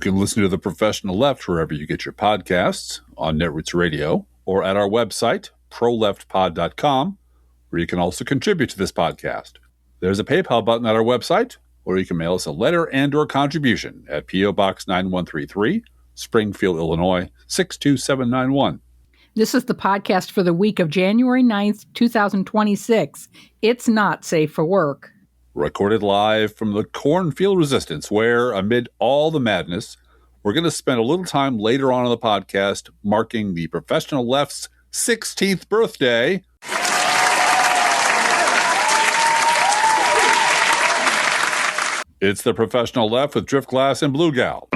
can listen to The Professional Left wherever you get your podcasts, on Netroots Radio, or at our website, proleftpod.com, where you can also contribute to this podcast. There's a PayPal button at our website, or you can mail us a letter and or contribution at P.O. Box 9133, Springfield, Illinois, 62791. This is the podcast for the week of January 9th, 2026. It's not safe for work. Recorded live from the Cornfield Resistance, where, amid all the madness, we're going to spend a little time later on in the podcast marking the Professional Left's 16th birthday. It's the Professional Left with Driftglass and Blue Gal.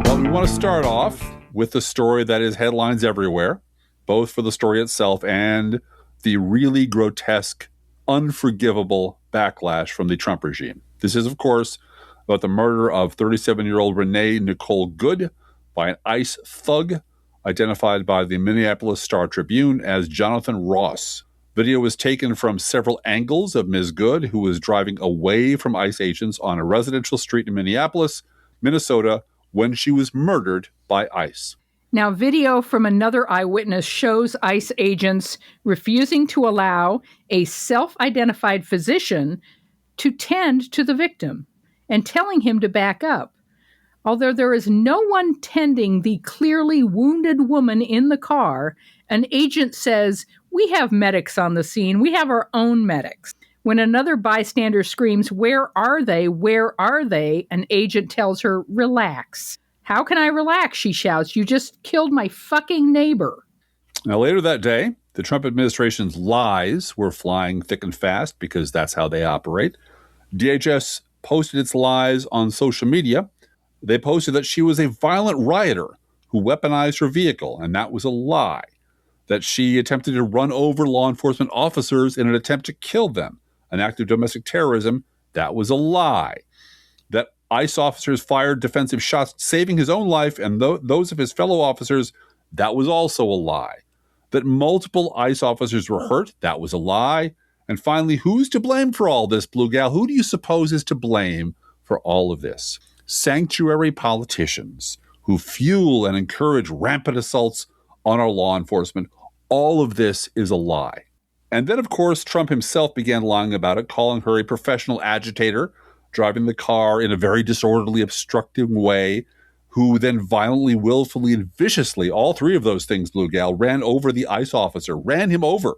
Well, we want to start off with the story that is headlines everywhere, both for the story itself and the really grotesque, unforgivable backlash from the Trump regime. This is, of course, about the murder of 37-year-old Renee Nicole Good by an ICE thug identified by the Minneapolis Star-Tribune as Jonathan Ross. Video was taken from several angles of Ms. Good, who was driving away from ICE agents on a residential street in Minneapolis, Minnesota, when she was murdered by ICE. Now, video from another eyewitness shows ICE agents refusing to allow a self-identified physician to tend to the victim and telling him to back up. Although there is no one tending the clearly wounded woman in the car, an agent says, "We have medics on the scene. We have our own medics." When another bystander screams, "Where are they? Where are they?" an agent tells her, "Relax." "How can I relax?" she shouts. "You just killed my fucking neighbor." Now, later that day, the Trump administration's lies were flying thick and fast because that's how they operate. DHS posted its lies on social media. They posted that she was a violent rioter who weaponized her vehicle, and that was a lie. That she attempted to run over law enforcement officers in an attempt to kill them, an act of domestic terrorism, that was a lie. That ICE officers fired defensive shots, saving his own life and those of his fellow officers, that was also a lie. That multiple ICE officers were hurt, that was a lie. And finally, who's to blame for all this, Blue Gal? Who do you suppose is to blame for all of this? Sanctuary politicians who fuel and encourage rampant assaults on our law enforcement. All of this is a lie. And then, of course, Trump himself began lying about it, calling her a professional agitator, driving the car in a very disorderly, obstructive way, who then violently, willfully, and viciously, all three of those things, Blue Gal, ran over the ICE officer, ran him over.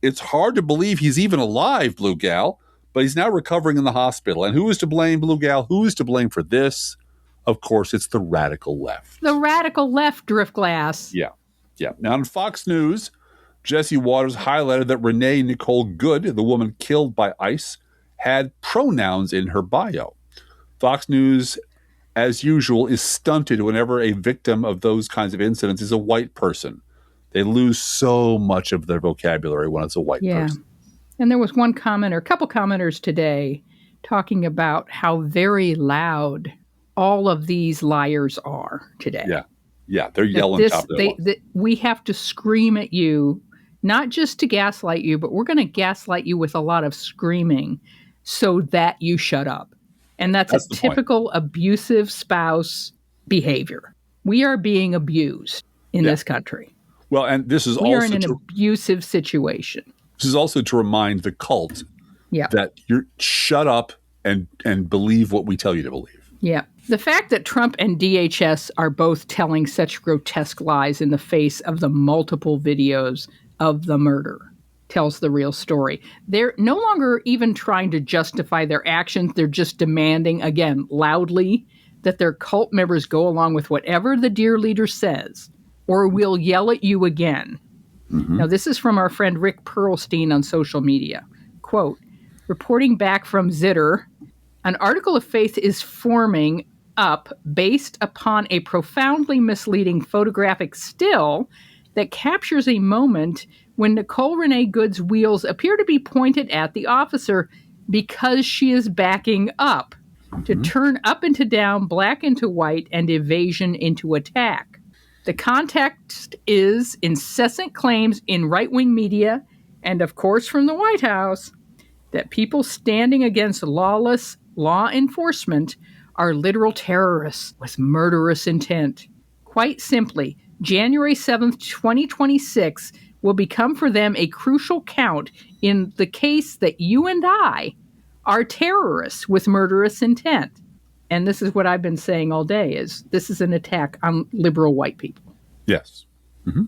It's hard to believe he's even alive, Blue Gal, but he's now recovering in the hospital. And who is to blame, Blue Gal? Who is to blame for this? Of course, it's the radical left. The radical left, Driftglass. Yeah. Now, on Fox News, Jesse Waters highlighted that Renee Nicole Good, the woman killed by ICE, had pronouns in her bio. Fox News, as usual, is stunted whenever a victim of those kinds of incidents is a white person. They lose so much of their vocabulary when it's a white person. And there was one commenter, a couple commenters today, talking about how very loud all of these liars are today. Yeah, they're yelling top of their lungs. We have to scream at you, not just to gaslight you, but we're going to gaslight you with a lot of screaming so that you shut up. And that's a typical abusive spouse behavior. We are being abused in this country. Well, and this is we are in an abusive situation. This is also to remind the cult that you're shut up and believe what we tell you to believe. Yeah. The fact that Trump and DHS are both telling such grotesque lies in the face of the multiple videos of the murder tells the real story. They're no longer even trying to justify their actions. They're just demanding, again, loudly, that their cult members go along with whatever the dear leader says, or we'll yell at you again. Mm-hmm. Now, this is from our friend Rick Perlstein on social media. Quote, reporting back from Zitter, an article of faith is forming up based upon a profoundly misleading photographic still that captures a moment when Nicole Renee Good's wheels appear to be pointed at the officer because she is backing up to turn up into down, black into white, and evasion into attack. The context is incessant claims in right-wing media and, of course, from the White House that people standing against lawless law enforcement are literal terrorists with murderous intent. Quite simply, January 7th, 2026 will become for them a crucial count in the case that you and I are terrorists with murderous intent. And this is what I've been saying all day, is this is an attack on liberal white people. Yes. Mm-hmm.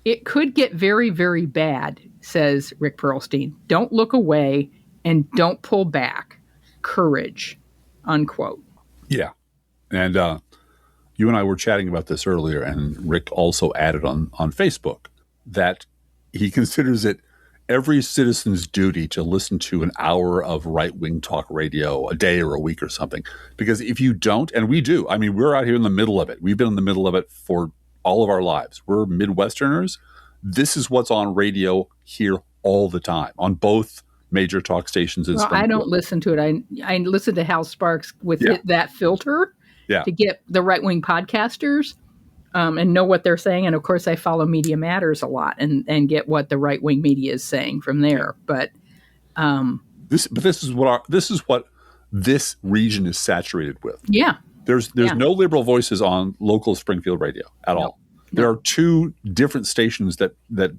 It could get very, very bad, says Rick Perlstein. Don't look away and don't pull back. Courage, unquote. Yeah. And you and I were chatting about this earlier, and Rick also added on Facebook that he considers it every citizen's duty to listen to an hour of right-wing talk radio a day or a week or something. Because if you don't, and we do, I mean, we're out here in the middle of it. We've been in the middle of it for all of our lives. We're Midwesterners. This is what's on radio here all the time on both major talk stations in Springfield. I don't listen to it. I listen to Hal Sparks with that filter to get the right-wing podcasters and know what they're saying. And of course, I follow Media Matters a lot and get what the right-wing media is saying from there. But this is what this region is saturated with. Yeah. There's no liberal voices on local Springfield radio at all. There are two different stations that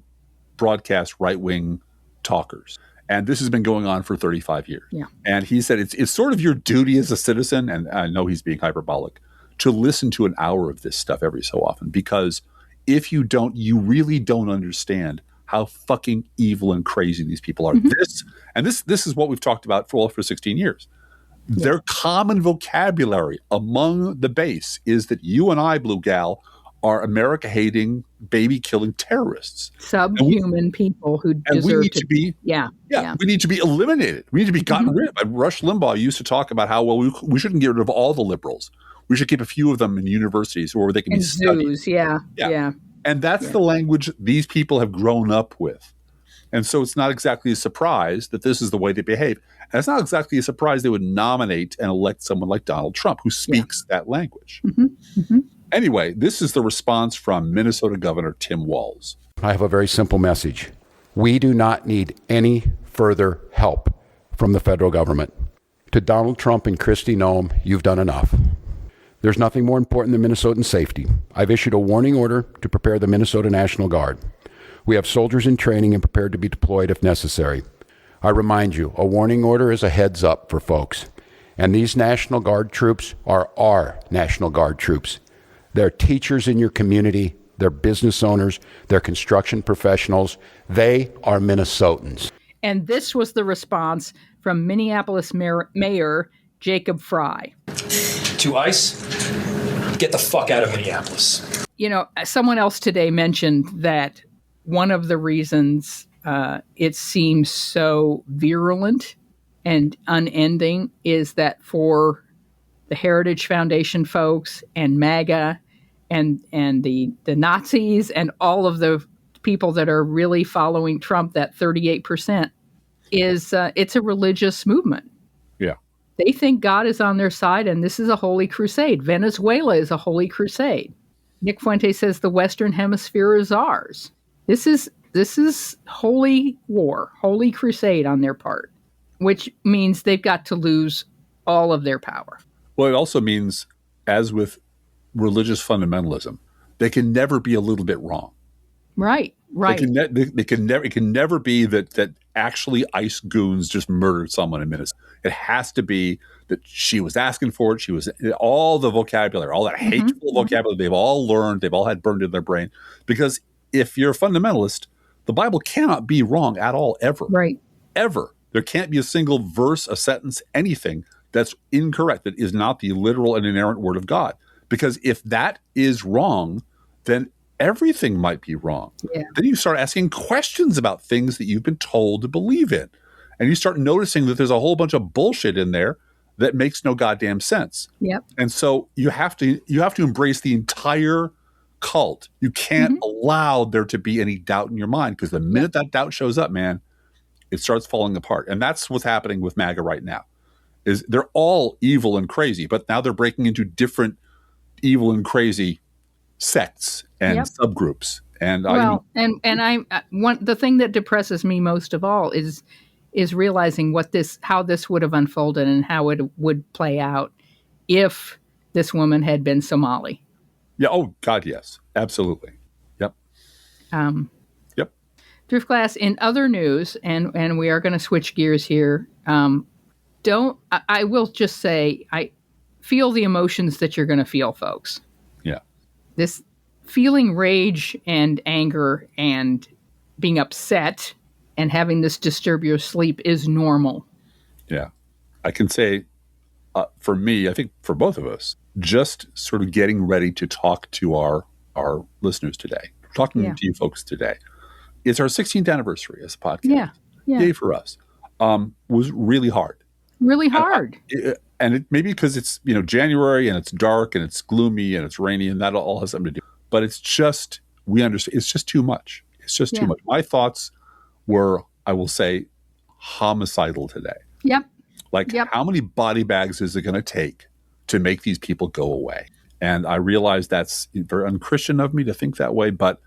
broadcast right-wing talkers. And this has been going on for 35 years. Yeah. And he said it's sort of your duty as a citizen, and I know he's being hyperbolic, to listen to an hour of this stuff every so often. Because if you don't, you really don't understand how fucking evil and crazy these people are. Mm-hmm. This is what we've talked about for 16 years. Yeah. Their common vocabulary among the base is that you and I, Blue Gal, are America-hating, baby-killing terrorists. Subhuman people who deserve to be. Yeah. We need to be eliminated. We need to be gotten rid of. Rush Limbaugh used to talk about how, well, we shouldn't get rid of all the liberals. We should keep a few of them in universities where they can be studied. Zoos, yeah. And that's the language these people have grown up with. And so it's not exactly a surprise that this is the way they behave. And it's not exactly a surprise they would nominate and elect someone like Donald Trump who speaks that language. Mm-hmm. Mm-hmm. Anyway, this is the response from Minnesota Governor Tim Walz. I have a very simple message. We do not need any further help from the federal government. To Donald Trump and Kristi Noem, you've done enough. There's nothing more important than Minnesotan safety. I've issued a warning order to prepare the Minnesota National Guard. We have soldiers in training and prepared to be deployed if necessary. I remind you, a warning order is a heads up for folks. And these National Guard troops are our National Guard troops. They're teachers in your community. They're business owners. They're construction professionals. They are Minnesotans. And this was the response from Minneapolis Mayor Jacob Frey. To ICE, get the fuck out of Minneapolis. You know, someone else today mentioned that one of the reasons it seems so virulent and unending is that for the Heritage Foundation folks and MAGA and the Nazis and all of the people that are really following Trump, that 38%, is it's a religious movement. Yeah. They think God is on their side, and this is a holy crusade. Venezuela is a holy crusade. Nick Fuente says the Western Hemisphere is ours. This is holy war, holy crusade on their part, which means they've got to lose all of their power. Well, it also means, as with religious fundamentalism, they can never be a little bit wrong. Right. It can never be that actually ICE goons just murdered someone in Minnesota. It has to be that she was asking for it. She was all the vocabulary, all that hateful vocabulary they've all learned, they've all had burned in their brain. Because if you're a fundamentalist, the Bible cannot be wrong at all, ever. Right. Ever. There can't be a single verse, a sentence, anything that's incorrect, that is not the literal and inerrant word of God. Because if that is wrong, then everything might be wrong. Yeah. Then you start asking questions about things that you've been told to believe in. And you start noticing that there's a whole bunch of bullshit in there that makes no goddamn sense. Yep. And so you have to embrace the entire cult. You can't allow there to be any doubt in your mind, because the minute that doubt shows up, man, it starts falling apart. And that's what's happening with MAGA right now. Is they're all evil and crazy, but now they're breaking into different evil and crazy sects and subgroups. And the thing that depresses me most of all is is realizing how this would have unfolded and how it would play out if this woman had been Somali. Yeah. Oh, God, yes. Absolutely. Yep. Yep. Driftglass, in other news, and we are going to switch gears here, I will just say, I feel the emotions that you're going to feel, folks. Yeah. This feeling rage and anger and being upset and having this disturb your sleep is normal. Yeah. I can say, for me, I think for both of us, just sort of getting ready to talk to our listeners today, talking to you folks today. It's our 16th anniversary as a podcast. Yeah. Yay for us. Was really hard. Really hard. And it maybe because it's, January and it's dark and it's gloomy and it's rainy and that all has something to do. But it's just, we understand, it's just too much. It's just too much. My thoughts were, I will say, homicidal today. Yep. How many body bags is it going to take to make these people go away? And I realize that's very unchristian of me to think that way, but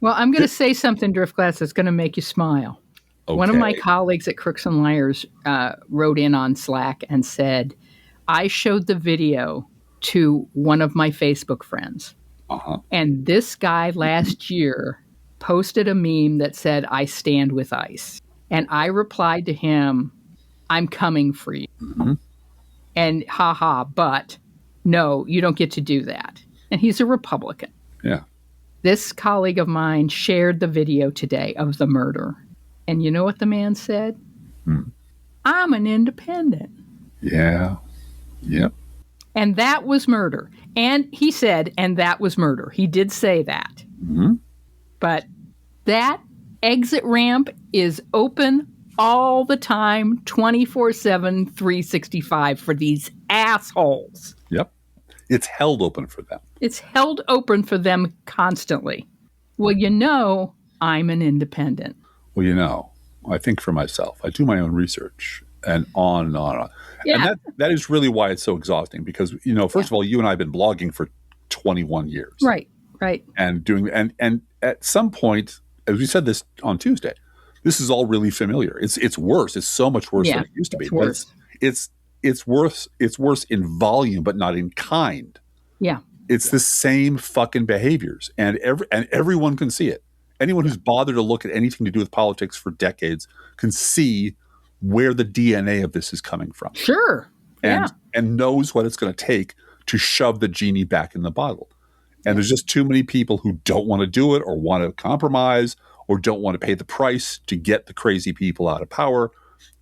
well, I'm going to say something, Driftglass, that's going to make you smile. Okay. One of my colleagues at Crooks and Liars wrote in on Slack and said, I showed the video to one of my Facebook friends. And this guy last year posted a meme that said, I stand with ICE. And I replied to him, I'm coming for you. Mm-hmm. And but no, you don't get to do that. And he's a Republican. Yeah. This colleague of mine shared the video today of the murder. And you know what the man said? I'm an independent. Yeah. Yep. And that was murder. And he said, and that was murder. He did say that. Mm-hmm. But that exit ramp is open all the time, 24/7, 365 for these assholes. Yep. It's held open for them. It's held open for them constantly. Well, I'm an independent. Well, I think for myself. I do my own research and on and on and on. Yeah. And that is really why it's so exhausting because, first of all, you and I have been blogging for 21 years. Right. And and at some point, as we said this on Tuesday, this is all really familiar. It's worse. It's so much worse than it used to be. Worse. It's worse. It's worse in volume, but not in kind. Yeah. It's the same fucking behaviors, and everyone can see it. Anyone who's bothered to look at anything to do with politics for decades can see where the DNA of this is coming from. Sure. And knows what it's going to take to shove the genie back in the bottle. And there's just too many people who don't want to do it or want to compromise or don't want to pay the price to get the crazy people out of power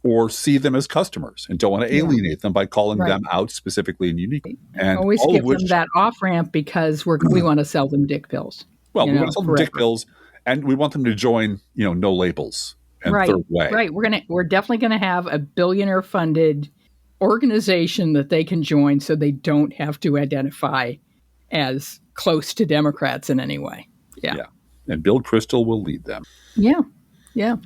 or see them as customers and don't want to alienate them by calling them out specifically and uniquely. And always give them that off-ramp because we want to sell them dick pills. Well, we want to sell them dick pills and we want them to join, no labels and third way. Right. We're definitely going to have a billionaire-funded organization that they can join so they don't have to identify as close to Democrats in any way. Yeah. And Bill Kristol will lead them. Yeah.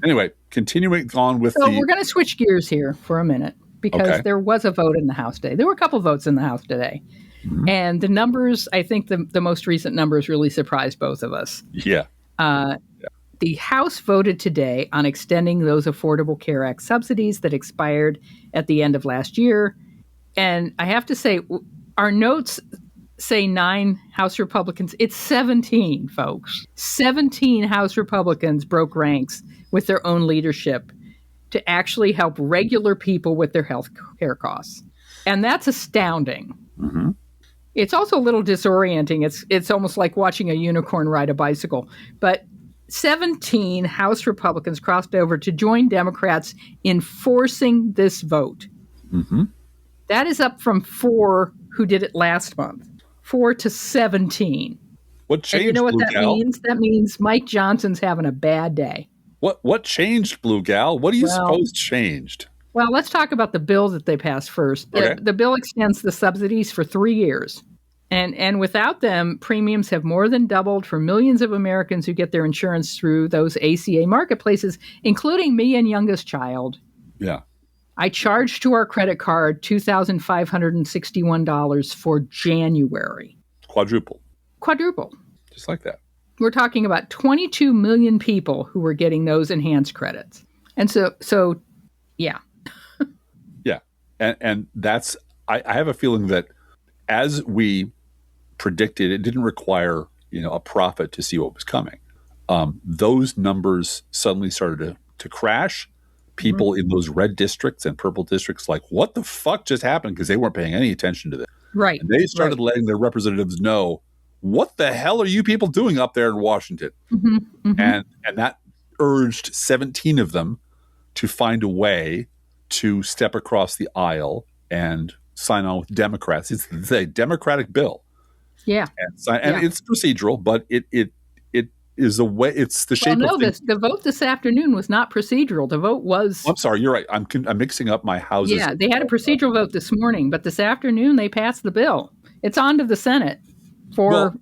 Anyway, continuing on with we're going to switch gears here for a minute because there was a vote in the House today. There were a couple votes in the House today. Mm-hmm. And the numbers, I think the most recent numbers really surprised both of us. Yeah. The House voted today on extending those Affordable Care Act subsidies that expired at the end of last year. And I have to say, our notes say 9 House Republicans. It's 17, folks. 17 House Republicans broke ranks with their own leadership to actually help regular people with their health care costs. And that's astounding. Mm-hmm. It's also a little disorienting. It's almost like watching a unicorn ride a bicycle. But 17 House Republicans crossed over to join Democrats in forcing this vote. Mm-hmm. That is up from 4 who did it last month. 4 to 17. What changed, and you know what Blue that Gal? means? That means Mike Johnson's having a bad day. What changed, Blue Gal? What do you suppose changed? Well, let's talk about the bill that they passed first. Okay. The bill extends the subsidies for 3 years. And without them, premiums have more than doubled for millions of Americans who get their insurance through those ACA marketplaces, including me and youngest child. Yeah. I charged to our credit card $2,561 for January. Quadruple. Just like that. We're talking about 22 million people who were getting those enhanced credits. And so yeah. Yeah. And that's, I have a feeling that as we predicted, it didn't require, a prophet to see what was coming. Those numbers suddenly started to crash. People in those red districts and purple districts, like, what the fuck just happened? Because they weren't paying any attention to this. Right. And they started letting their representatives know, what the hell are you people doing up there in Washington? And that urged 17 of them to find a way to step across the aisle and sign on with Democrats. It's a Democratic bill. Yeah. And it's procedural, but it is a way. It's the shape of things. The vote this afternoon was not procedural. The vote was. I'm sorry, you're right. I'm mixing up my houses. Yeah, they had a procedural vote this morning, but this afternoon they passed the bill. It's on to the Senate for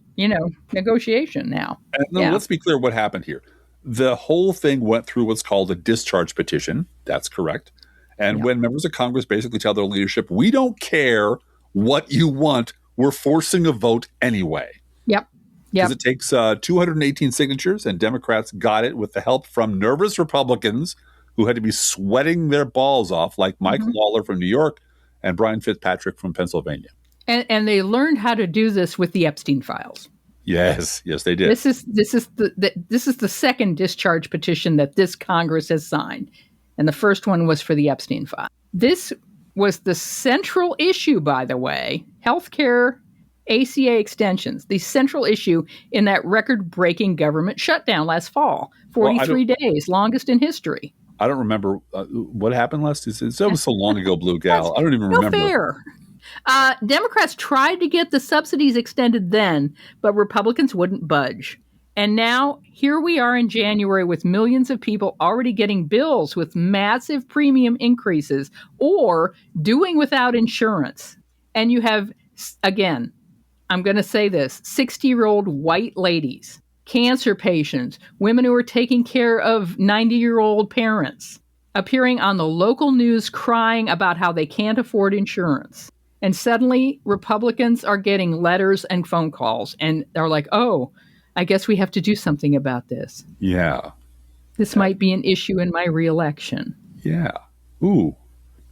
negotiation now. Let's be clear what happened here. The whole thing went through what's called a discharge petition. That's correct. And when members of Congress basically tell their leadership, we don't care what you want, we're forcing a vote anyway. Yep. Because it takes 218 signatures, and Democrats got it with the help from nervous Republicans who had to be sweating their balls off, like Mike Lawler from New York and Brian Fitzpatrick from Pennsylvania. And they learned how to do this with the Epstein files. Yes, they did. This is the second discharge petition that this Congress has signed, and the first one was for the Epstein file. This was the central issue, by the way, healthcare, ACA extensions, the central issue in that record-breaking government shutdown last fall. 43 days, longest in history. I don't remember what happened last. It was so long ago, Blue Gal. I don't even remember. No fair. Democrats tried to get the subsidies extended then, but Republicans wouldn't budge. And now here we are in January with millions of people already getting bills with massive premium increases or doing without insurance. And you have, again, I'm going to say this, 60-year-old white ladies, cancer patients, women who are taking care of 90-year-old parents, appearing on the local news crying about how they can't afford insurance. And suddenly Republicans are getting letters and phone calls, and they're like, oh, I guess we have to do something about this. Yeah. This might be an issue in my reelection. Yeah. Ooh,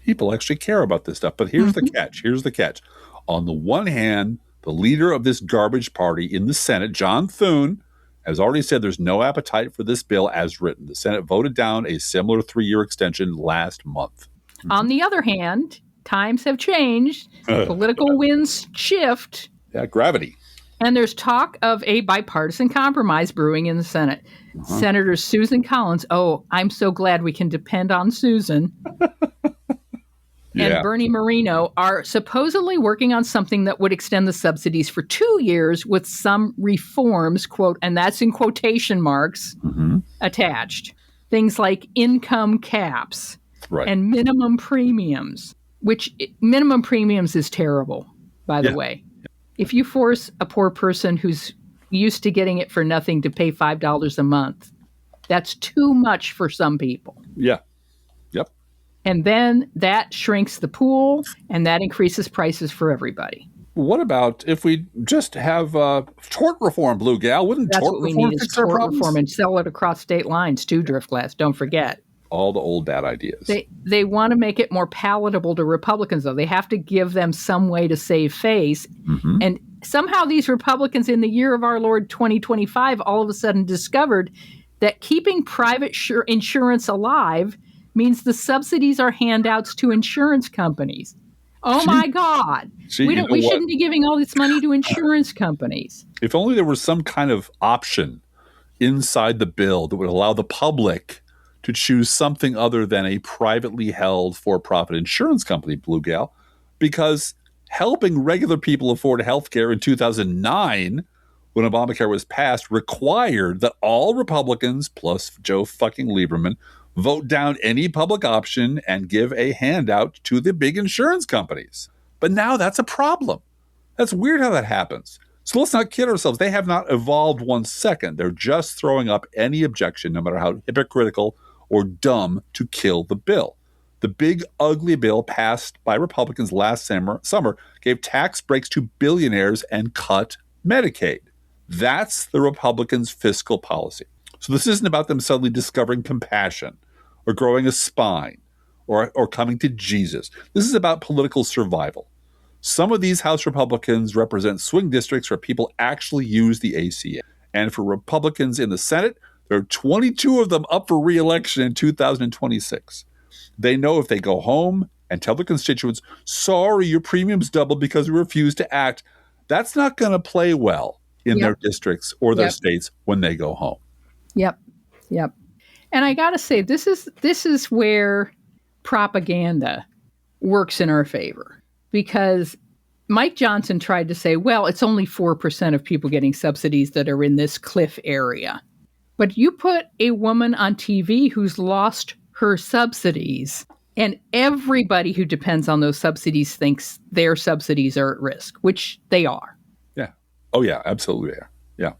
people actually care about this stuff. But here's the catch. Here's the catch. On the one hand, the leader of this garbage party in the Senate, John Thune, has already said there's no appetite for this bill as written. The Senate voted down a similar 3-year extension last month. On the other hand, times have changed. Political winds shift. Yeah, gravity. And there's talk of a bipartisan compromise brewing in the Senate. Senator Susan Collins, I'm so glad we can depend on Susan, and Bernie Moreno are supposedly working on something that would extend the subsidies for 2 years with some reforms, quote, and that's in quotation marks, attached. Things like income caps and minimum premiums, which minimum premiums is terrible, by the way. If you force a poor person who's used to getting it for nothing to pay $5 a month, that's too much for some people. Yeah. Yep. And then that shrinks the pool, and that increases prices for everybody. What about if we just have tort reform, Blue Gal? Wouldn't That's tort what we reform need is fix our tort problems? reform and sell it across state lines too, Driftglass. Don't forget. All the old bad ideas. They want to make it more palatable to Republicans, though. They have to give them some way to save face. And somehow these Republicans in the year of our Lord 2025 all of a sudden discovered that keeping private insurance alive means the subsidies are handouts to insurance companies. Oh, my God. We shouldn't be giving all this money to insurance companies. If only there was some kind of option inside the bill that would allow the public to choose something other than a privately held for-profit insurance company, Blue Gal, because helping regular people afford health care in 2009, when Obamacare was passed, required that all Republicans, plus Joe fucking Lieberman, vote down any public option and give a handout to the big insurance companies. But now that's a problem. That's weird how that happens. So let's not kid ourselves. They have not evolved 1 second. They're just throwing up any objection, no matter how hypocritical or dumb, to kill the bill. The big, ugly bill passed by Republicans last summer gave tax breaks to billionaires and cut Medicaid. That's the Republicans' fiscal policy. So this isn't about them suddenly discovering compassion or growing a spine or coming to Jesus. This is about political survival. Some of these House Republicans represent swing districts where people actually use the ACA. And for Republicans in the Senate, there are 22 of them up for re-election in 2026. They know if they go home and tell their constituents, sorry, your premiums doubled because we refused to act, that's not going to play well in their districts or their states when they go home. Yep. And I got to say, this is where propaganda works in our favor, because Mike Johnson tried to say, well, it's only 4% of people getting subsidies that are in this cliff area. But you put a woman on TV who's lost her subsidies, and everybody who depends on those subsidies thinks their subsidies are at risk, which they are. Yeah. Oh, yeah, absolutely. Yeah.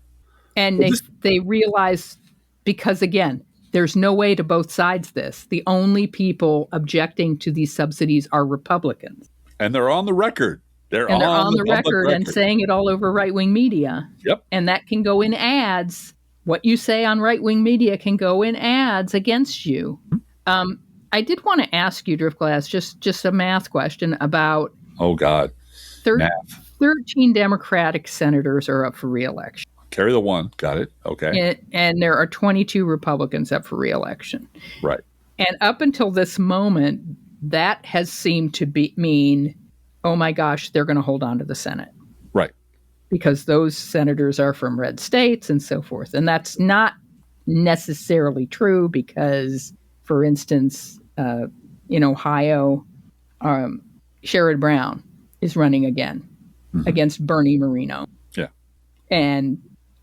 And they realize, because again, there's no way to both sides this. The only people objecting to these subsidies are Republicans. And they're on the record. They're on the record and saying it all over right-wing media. Yep. And that can go in ads. What you say on right-wing media can go in ads against you. I did want to ask you, Driftglass, just a math question about... Oh, God. 13 Democratic senators are up for re-election. Carry the one. Got it. Okay. And there are 22 Republicans up for re-election. Right. And up until this moment, that has seemed to mean, oh my gosh, they're going to hold on to the Senate. Right. Because those senators are from red states and so forth. And that's not necessarily true because, for instance, in Ohio, Sherrod Brown is running again against Bernie Moreno. Yeah. And,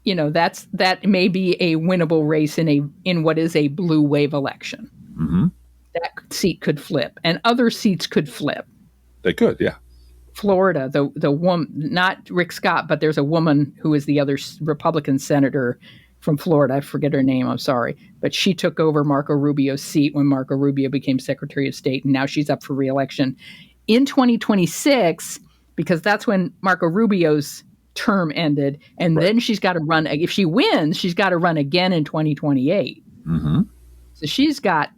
that may be a winnable race in what is a blue wave election. Mm-hmm. That seat could flip, and other seats could flip. They could, yeah. Florida, the woman, not Rick Scott, but there's a woman who is the other Republican senator from Florida. I forget her name. I'm sorry. But she took over Marco Rubio's seat when Marco Rubio became Secretary of State, and now she's up for re-election in 2026 because that's when Marco Rubio's term ended. And then she's got to run. If she wins, she's got to run again in 2028. Mm-hmm. So she's got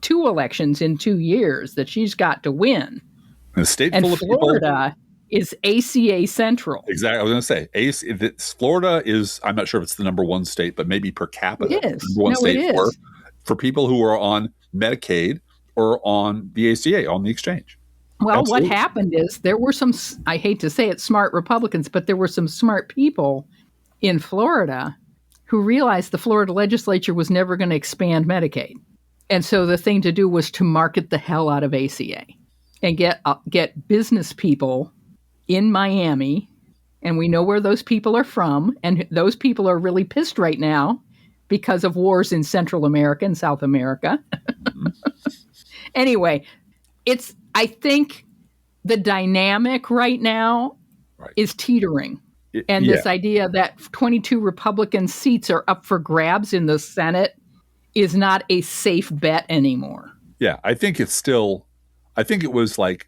2 elections in 2 years that she's got to win. A state and full of Florida is ACA central. Exactly. I was going to say, Florida is, I'm not sure if it's the number one state, but maybe per capita. It is. Number one state it is. For people who are on Medicaid or on the ACA, on the exchange. Well, Absolutely. What happened is there were some, I hate to say it, smart Republicans, but there were some smart people in Florida who realized the Florida legislature was never going to expand Medicaid. And so the thing to do was to market the hell out of ACA and get business people in Miami. And we know where those people are from. And those people are really pissed right now because of wars in Central America and South America. Anyway, I think the dynamic right now is teetering. And this idea that 22 Republican seats are up for grabs in the Senate is not a safe bet anymore. Yeah, I think it's still, I think it was like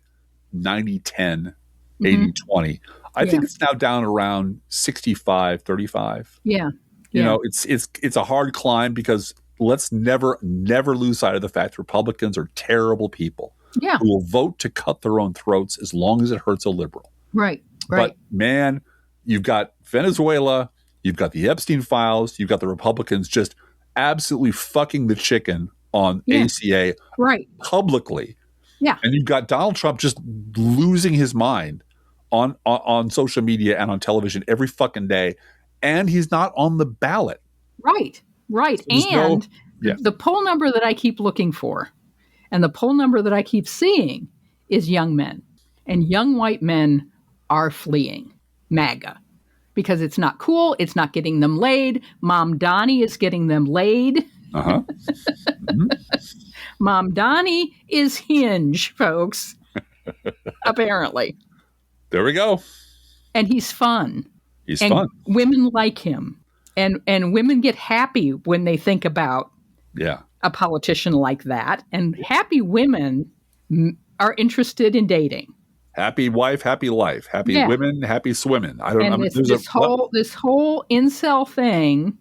90-10, 80-20. I think it's now down around 65-35. Yeah. You know, it's a hard climb because let's never lose sight of the fact Republicans are terrible people who will vote to cut their own throats as long as it hurts a liberal. Right. But man, you've got Venezuela, you've got the Epstein files, you've got the Republicans just absolutely fucking the chicken on ACA publicly. Yeah. And you've got Donald Trump just losing his mind on social media and on television every fucking day. And he's not on the ballot. Right. So and the poll number that I keep looking for and the poll number that I keep seeing is young men. And young white men are fleeing MAGA because it's not cool. It's not getting them laid. Mom Donnie is getting them laid. Uh-huh. Mom Donnie is Hinge, folks. Apparently. There we go. And he's fun. He's fun. Women like him. And women get happy when they think about a politician like that. And happy women are interested in dating. Happy wife, happy life. Happy women, happy swimming. I don't know. This whole incel thing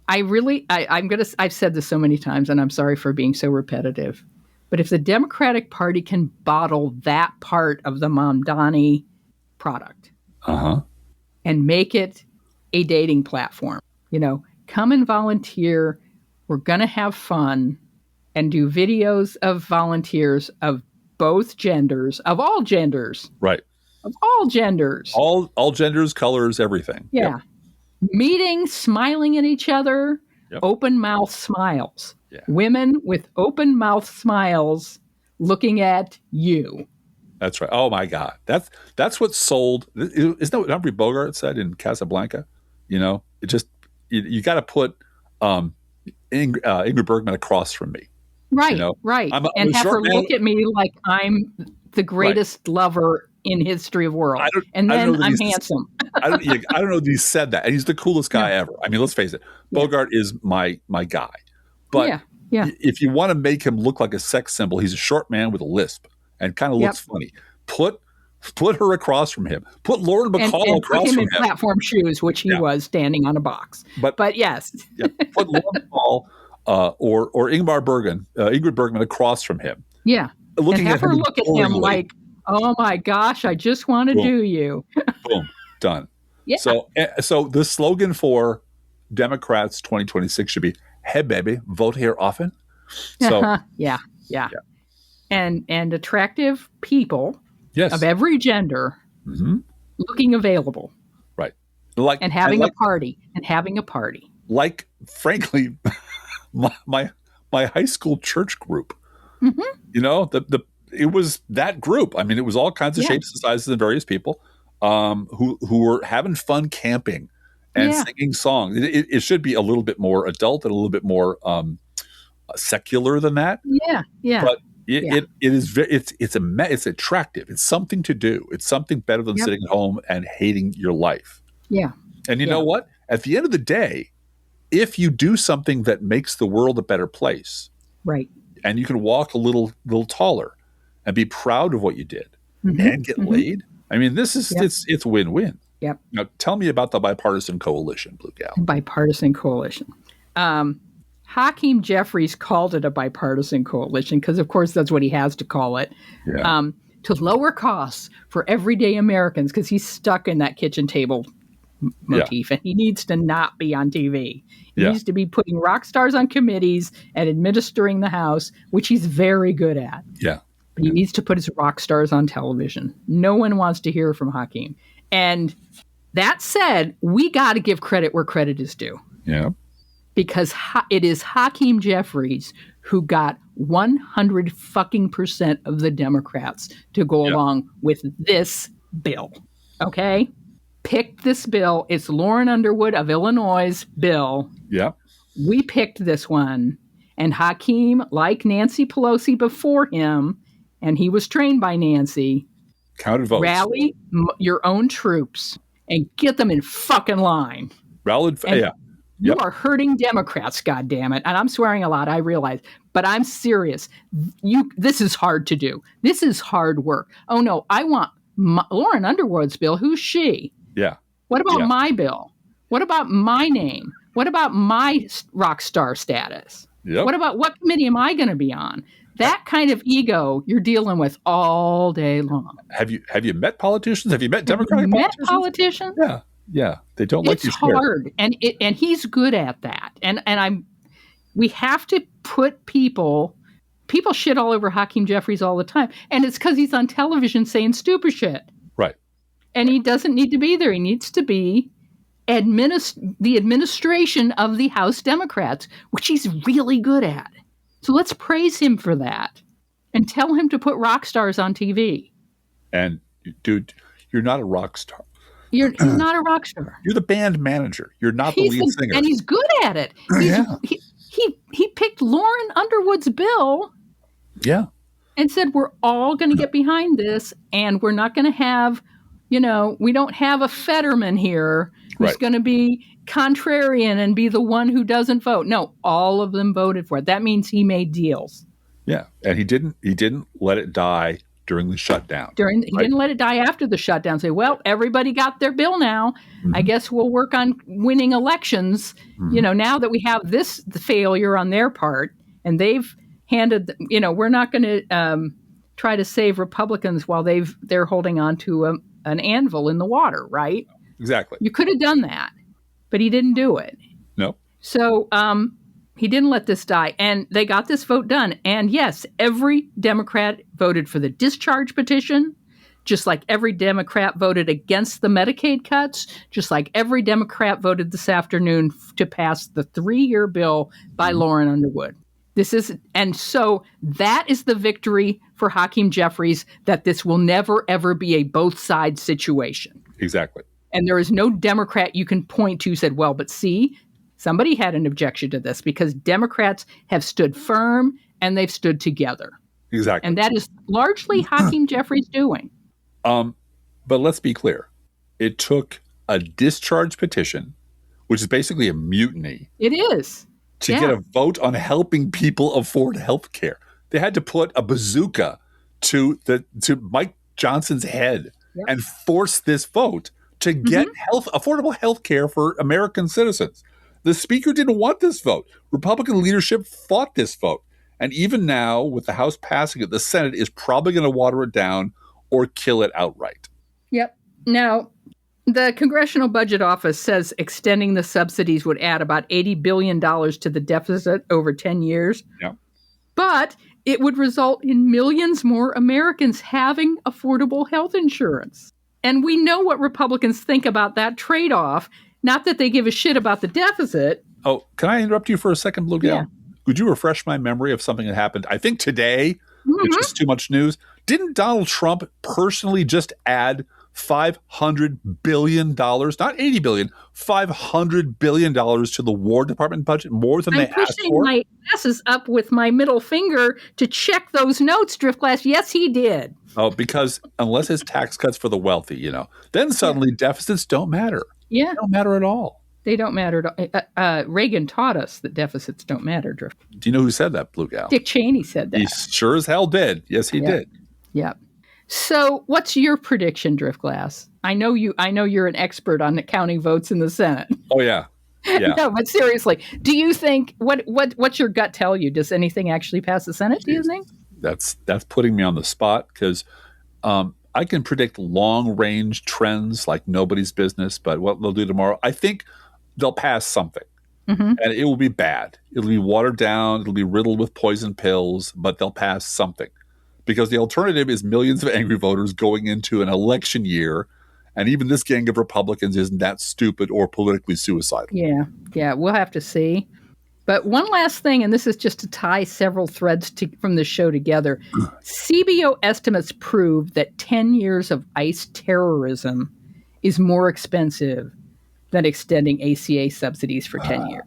I've said this so many times, and I'm sorry for being so repetitive, but if the Democratic Party can bottle that part of the Mamdani product and make it a dating platform, come and volunteer. We're going to have fun and do videos of volunteers of both genders, of all genders. Right. Of all genders. All genders, colors, everything. Yeah. Yep. Meeting, smiling at each other, open mouth smiles. Yeah. Women with open mouth smiles looking at you. That's right. Oh my God. That's what sold. Isn't that what Humphrey Bogart said in Casablanca? It just, you got to put Ingrid Bergman across from me. Right, right. And have her look at me like I'm the greatest lover in history of world. And then I'm handsome. I don't know that he said that. And he's the coolest guy ever. I mean, let's face it. Bogart is my guy. But if you want to make him look like a sex symbol, he's a short man with a lisp and kind of looks funny. Put her across from him. Put Lauren Bacall across from him. In platform shoes, which he was standing on a box. But yes. Put Lauren Bacall or Ingrid Bergman across from him. Yeah. Looking and have at her look at him like, oh my gosh, I just want to do you. Boom. Done. Yeah. So the slogan for Democrats 2026 should be, "Hey baby, vote here often." So yeah. And attractive people of every gender looking available. Right. And having a party. Like, frankly, my high school church group. It was that group. I mean, it was all kinds of shapes and sizes and various people who were having fun camping and singing songs. It should be a little bit more adult and a little bit more secular than that. Yeah. But it's attractive. It's something to do. It's something better than sitting at home and hating your life. Yeah. And you know what? At the end of the day, if you do something that makes the world a better place, right, and you can walk a little taller and be proud of what you did and get laid, I mean, this is it's win-win. Yep. Now, tell me about the bipartisan coalition, Blue Gal. Bipartisan coalition. Hakeem Jeffries called it a bipartisan coalition because, of course, that's what he has to call it. Yeah. To lower costs for everyday Americans, because he's stuck in that kitchen table motif and he needs to not be on TV. He needs to be putting rock stars on committees and administering the House, which he's very good at. Yeah. But he needs to put his rock stars on television. No one wants to hear from Hakeem. And that said, we got to give credit where credit is due. Yeah. Because it is Hakeem Jeffries who got 100% of the Democrats to go along with this bill. Okay? Picked this bill. It's Lauren Underwood of Illinois' bill. Yeah. We picked this one. And Hakeem, like Nancy Pelosi before him, and he was trained by Nancy, counted votes. Rally your own troops and get them in fucking line. You are hurting Democrats, goddammit. And I'm swearing a lot, I realize. But I'm serious. This is hard to do. This is hard work. Oh, no, I want Lauren Underwood's bill. Who's she? Yeah. What about my bill? What about my name? What about my rock star status? Yep. What committee am I going to be on? That kind of ego you're dealing with all day long. Have you met politicians? Have you met Democratic politicians? Yeah. They don't like you. It's hard, and he's good at that. And we have to put people shit all over Hakeem Jeffries all the time, and it's because he's on television saying stupid shit. Right. And he doesn't need to be there. He needs to be the administration of the House Democrats, which he's really good at. So let's praise him for that and tell him to put rock stars on TV. And dude, you're not a rock star. He's not a rock star. You're the band manager. You're not the lead singer. And he's good at it. He picked Lauren Underwood's bill. Yeah. And said, we're all going to get behind this, and we're not going to have, we don't have a Fetterman here who's going to be contrarian and be the one who doesn't vote. No, all of them voted for it. That means he made deals. Yeah, and he didn't let it die during the shutdown. He right? didn't let it die after the shutdown. Say, well, everybody got their bill now. I guess we'll work on winning elections. Now that we have the failure on their part, and they've handed, we're not going to try to save Republicans while they're holding on to an anvil in the water, right? Exactly. You could have done that, but he didn't do it. No. So he didn't let this die, and they got this vote done. And yes, every Democrat voted for the discharge petition, just like every Democrat voted against the Medicaid cuts, just like every Democrat voted this afternoon to pass the 3-year bill by Lauren Underwood. So that is the victory for Hakeem Jeffries, that this will never, ever be a both sides situation. Exactly. And there is no Democrat you can point to who said, well, but see, somebody had an objection to this, because Democrats have stood firm and they've stood together. Exactly. And that is largely Hakeem Jeffries' doing. But let's be clear. It took a discharge petition, which is basically a mutiny. It is. To get a vote on helping people afford health care. They had to put a bazooka to Mike Johnson's head and force this vote to get affordable health care for American citizens. The speaker didn't want this vote. Republican leadership fought this vote. And even now, with the House passing it, the Senate is probably going to water it down or kill it outright. Yep. Now, the Congressional Budget Office says extending the subsidies would add about $80 billion to the deficit over 10 years. Yeah. But it would result in millions more Americans having affordable health insurance. And we know what Republicans think about that trade-off. Not that they give a shit about the deficit. Oh, can I interrupt you for a second, Blue Gal? Yeah. Could you refresh my memory of something that happened, I think today, which is too much news? Didn't Donald Trump personally just add $500 billion, not $80 billion, $500 billion to the War Department budget, more than they asked for? I'm pushing my glasses up with my middle finger to check those notes, Driftglass. Yes, he did. Oh, because unless it's tax cuts for the wealthy, then suddenly deficits don't matter. Yeah. They don't matter at all. They don't matter at all. Reagan taught us that deficits don't matter, Drift. Do you know who said that, Blue Gal? Dick Cheney said that. He sure as hell did. Yes, he did. Yeah. So what's your prediction, Driftglass? I know you're an expert on counting votes in the Senate. Oh, yeah. Yeah. No, but seriously, do you think, what's your gut tell you? Does anything actually pass the Senate, do you think? That's putting me on the spot, because I can predict long-range trends like nobody's business, but what they'll do tomorrow, I think they'll pass something. And it will be bad. It'll be watered down. It'll be riddled with poison pills, but they'll pass something. Because the alternative is millions of angry voters going into an election year, and even this gang of Republicans isn't that stupid or politically suicidal. Yeah, we'll have to see. But one last thing, and this is just to tie several threads from the show together. CBO estimates prove that 10 years of ICE terrorism is more expensive than extending ACA subsidies for 10 years.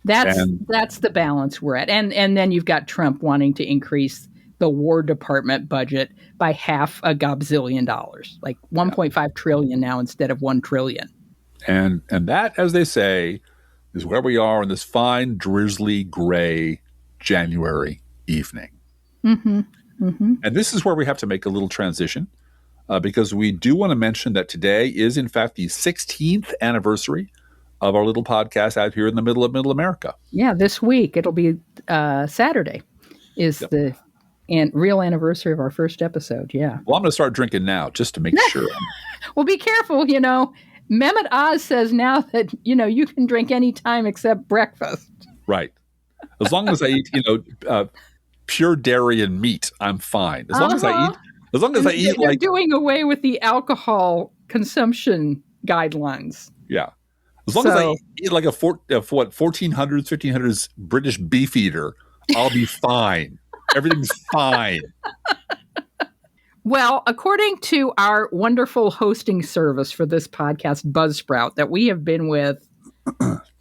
That's the balance we're at. And then you've got Trump wanting to increase the War Department budget by $500 billion, like $1.5 trillion now instead of $1 trillion. And that, as they say, is where we are on this fine, drizzly, gray January evening. And this is where we have to make a little transition, because we do want to mention that today is, in fact, the 16th anniversary of our little podcast out here in the middle of Middle America. Yeah, this week. It'll be Saturday is the real anniversary of our first episode. Yeah. Well, I'm going to start drinking now just to make sure. Well, be careful, Mehmet Oz says now that, you can drink any time except breakfast. Right. As long as I eat, pure dairy and meat, I'm fine. As long as I eat They're doing away with the alcohol consumption guidelines. Yeah. As long as I eat like a 1400s, 1500s British beef eater, I'll be fine. Everything's fine. Well, according to our wonderful hosting service for this podcast, Buzzsprout, that we have been with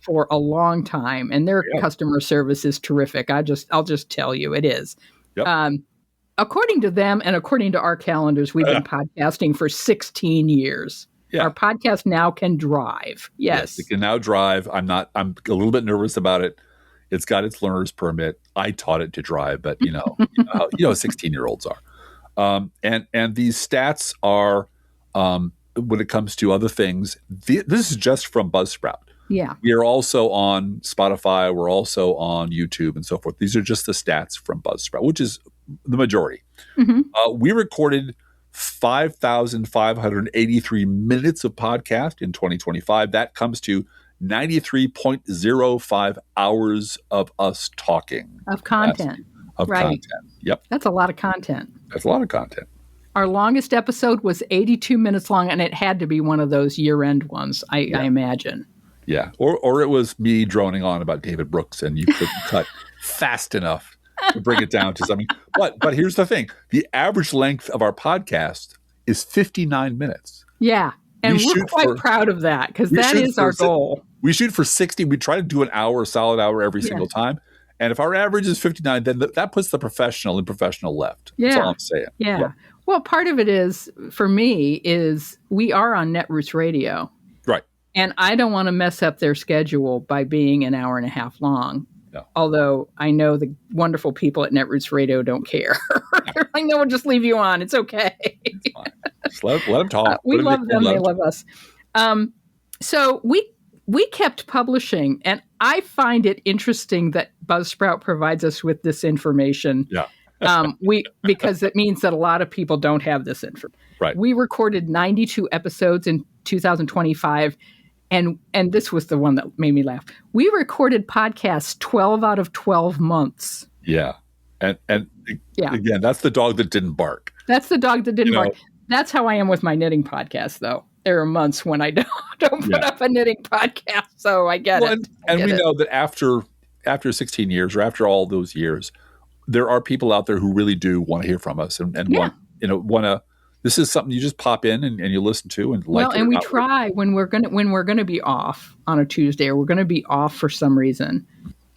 for a long time, and their customer service is terrific. I'll just tell you, it is. Yep. According to them and according to our calendars, we've been podcasting for 16 years. Yeah. Our podcast now can drive. Yes, it can now drive. I'm a little bit nervous about it. It's got its learner's permit. I taught it to drive, but 16-year-olds are. And these stats are, when it comes to other things, this is just from Buzzsprout. Yeah. We are also on Spotify. We're also on YouTube and so forth. These are just the stats from Buzzsprout, which is the majority. We recorded 5,583 minutes of podcast in 2025. That comes to 93.05 hours of us talking. Of content. Content. Yep. That's a lot of content. That's a lot of content. Our longest episode was 82 minutes long, and it had to be one of those year-end ones, I imagine. Yeah. Or it was me droning on about David Brooks, and you couldn't cut fast enough to bring it down to something. But here's the thing. The average length of our podcast is 59 minutes. Yeah. And we're quite proud of that, because that is our goal. We shoot for 60. We try to do an hour, a solid hour every single time. And if our average is 59, then that puts the professional in professional left. Yeah. That's all I'm saying. Yeah. Well, part of it is, for me, is we are on Netroots Radio. Right. And I don't want to mess up their schedule by being an hour and a half long. No. Although I know the wonderful people at Netroots Radio don't care. They're like, no, we'll just leave you on. It's okay. It's fine. Just let them talk. We love them. They love us. So we kept publishing, and I find it interesting that Buzzsprout provides us with this information. Yeah. Because it means that a lot of people don't have this information. Right. We recorded 92 episodes in 2025, and this was the one that made me laugh. We recorded podcasts 12 out of 12 months. Yeah. And again, that's the dog that didn't bark. That's the dog that didn't bark. That's how I am with my knitting podcast, though. There are months when I don't put up a knitting podcast, so I get it. And we know that after 16 years, or after all those years, there are people out there who really do want to hear from us and want to. This is something you just pop in and you listen to and like. Well, and we try when we're gonna be off on a Tuesday, or we're gonna be off for some reason,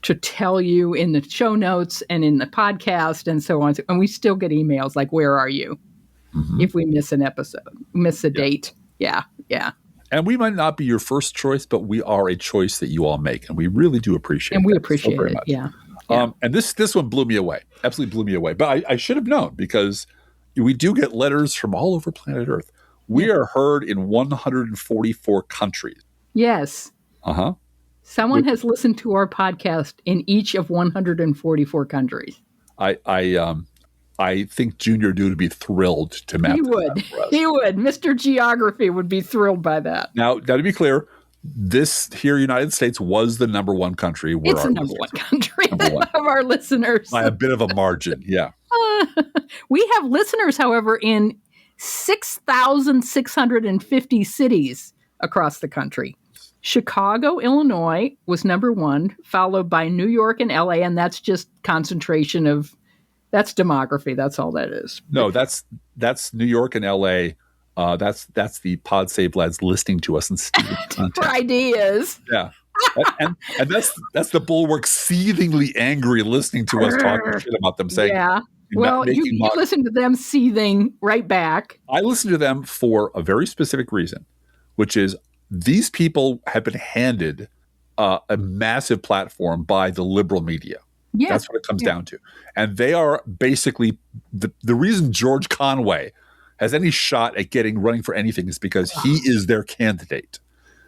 to tell you in the show notes and in the podcast and so on. And we still get emails like, "Where are you?" If we miss an episode, miss a date. Yeah. And we might not be your first choice, but we are a choice that you all make, and we really do appreciate it. And we appreciate it. Much. Yeah. And this one blew me away. Absolutely blew me away. But I should have known, because we do get letters from all over planet Earth. We are heard in 144 countries. Yes. Someone has listened to our podcast in each of 144 countries. I think Junior Dude would be thrilled to map. He would. He would. Mr. Geography would be thrilled by that. Now, to be clear, this here, United States, was the number one country. It's the number one country of our listeners. By a bit of a margin, yeah. We have listeners, however, in 6,650 cities across the country. Chicago, Illinois was number one, followed by New York and LA, and that's just concentration of, that's demography. That's all that is. No, that's New York and LA. That's the Pod Save lads listening to us and stealing content. For ideas. Yeah. and that's the Bulwark seethingly angry listening to us talking shit about them, saying, yeah. Well, you listen to them seething right back. I listen to them for a very specific reason, which is these people have been handed a massive platform by the liberal media. Yeah. That's what it comes down to. And they are basically the reason George Conway has any shot at running for anything is because he is their candidate.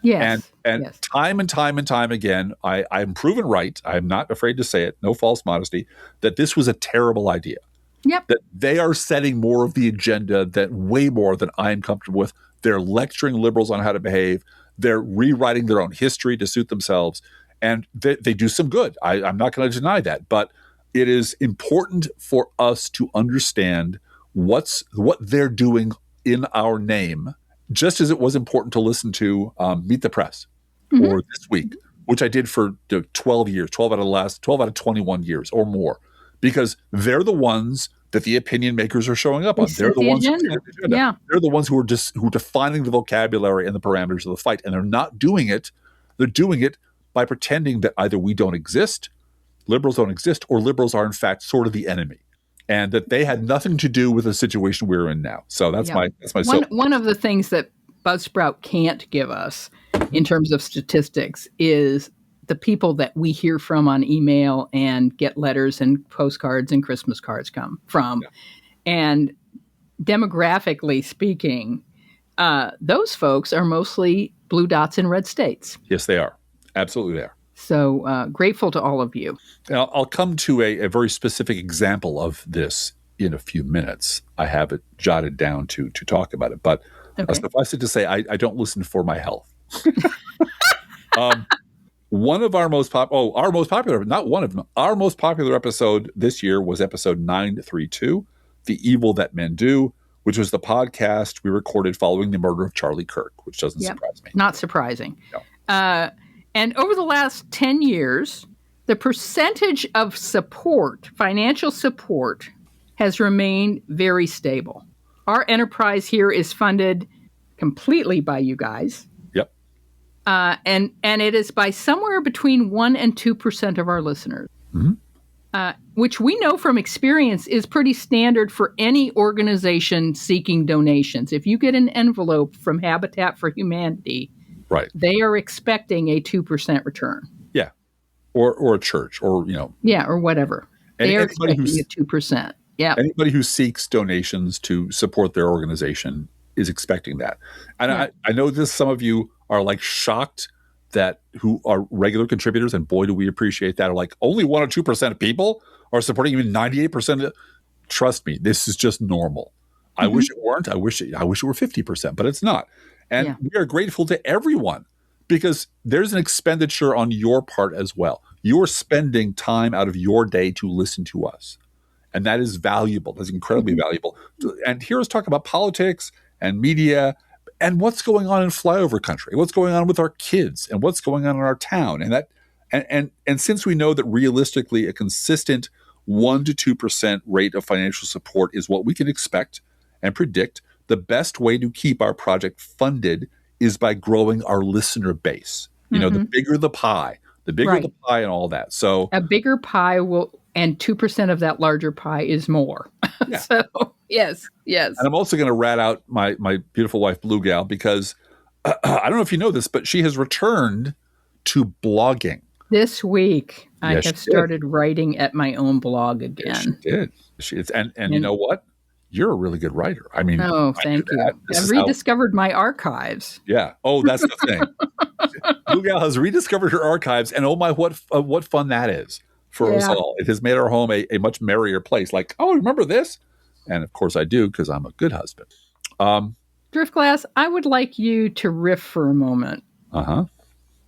Yes. And time and time again, I'm proven right. I'm not afraid to say it, no false modesty, that this was a terrible idea. Yep. That they are setting more of the agenda, that way more than I'm comfortable with. They're lecturing liberals on how to behave. They're rewriting their own history to suit themselves. And they do some good. I'm not going to deny that. But it is important for us to understand what they're doing in our name, just as it was important to listen to Meet the Press or This Week, which I did for 12 years, 12 out of 21 years or more, because they're the ones that the opinion makers are showing up on. They're the ones They're the ones who are defining the vocabulary and the parameters of the fight. And they're not doing it. They're doing it by pretending that either we don't exist, liberals don't exist, or liberals are in fact sort of the enemy, and that they had nothing to do with the situation we're in now. So that's my one of the things that Buzzsprout can't give us in terms of statistics is the people that we hear from on email and get letters and postcards and Christmas cards come from. Yeah. And demographically speaking, those folks are mostly blue dots in red states. Yes, they are. Absolutely they are. So grateful to all of you. Now, I'll come to a very specific example of this in a few minutes. I have it jotted down to talk about it. But suffice it to say, I don't listen for my health. One of our most popular, not one of them, our most popular episode this year was episode 932, The Evil That Men Do, which was the podcast we recorded following the murder of Charlie Kirk, which doesn't surprise me. Not surprising. No. And over the last 10 years, the percentage of support, financial support, has remained very stable. Our enterprise here is funded completely by you guys. Yep. And it is by somewhere between 1% and 2% of our listeners, which we know from experience is pretty standard for any organization seeking donations. If you get an envelope from Habitat for Humanity, right, they are expecting a 2% return. Yeah. Or a church or, Yeah, or whatever. They are expecting a 2%. Yeah. Anybody who seeks donations to support their organization is expecting that. And I know some of you are like shocked that who are regular contributors, and boy, do we appreciate that, are like only 1 or 2% of people are supporting, even 98%. Trust me, this is just normal. I wish it weren't. I wish it were 50%, but it's not. And we are grateful to everyone because there's an expenditure on your part as well. You're spending time out of your day to listen to us. And that is valuable. That's incredibly valuable. And here is talk about politics and media and what's going on in flyover country, what's going on with our kids and what's going on in our town. And since we know that realistically a consistent 1 to 2% rate of financial support is what we can expect and predict, the best way to keep our project funded is by growing our listener base. The bigger the pie, and all that. So a bigger pie and 2% of that larger pie is more. Yeah. So yes. And I'm also going to rat out my beautiful wife, Blue Gal, because I don't know if you know this, but she has returned to blogging. This week, I have started writing at my own blog again. Yes, she did. And you know what? You're a really good writer. I mean, thank you. I've rediscovered my archives. Yeah. Oh, that's the thing. Blue Gal has rediscovered her archives, and oh my, what fun that is for us all. It has made our home a much merrier place. Like, oh, remember this? And of course I do, because I'm a good husband. Driftglass, I would like you to riff for a moment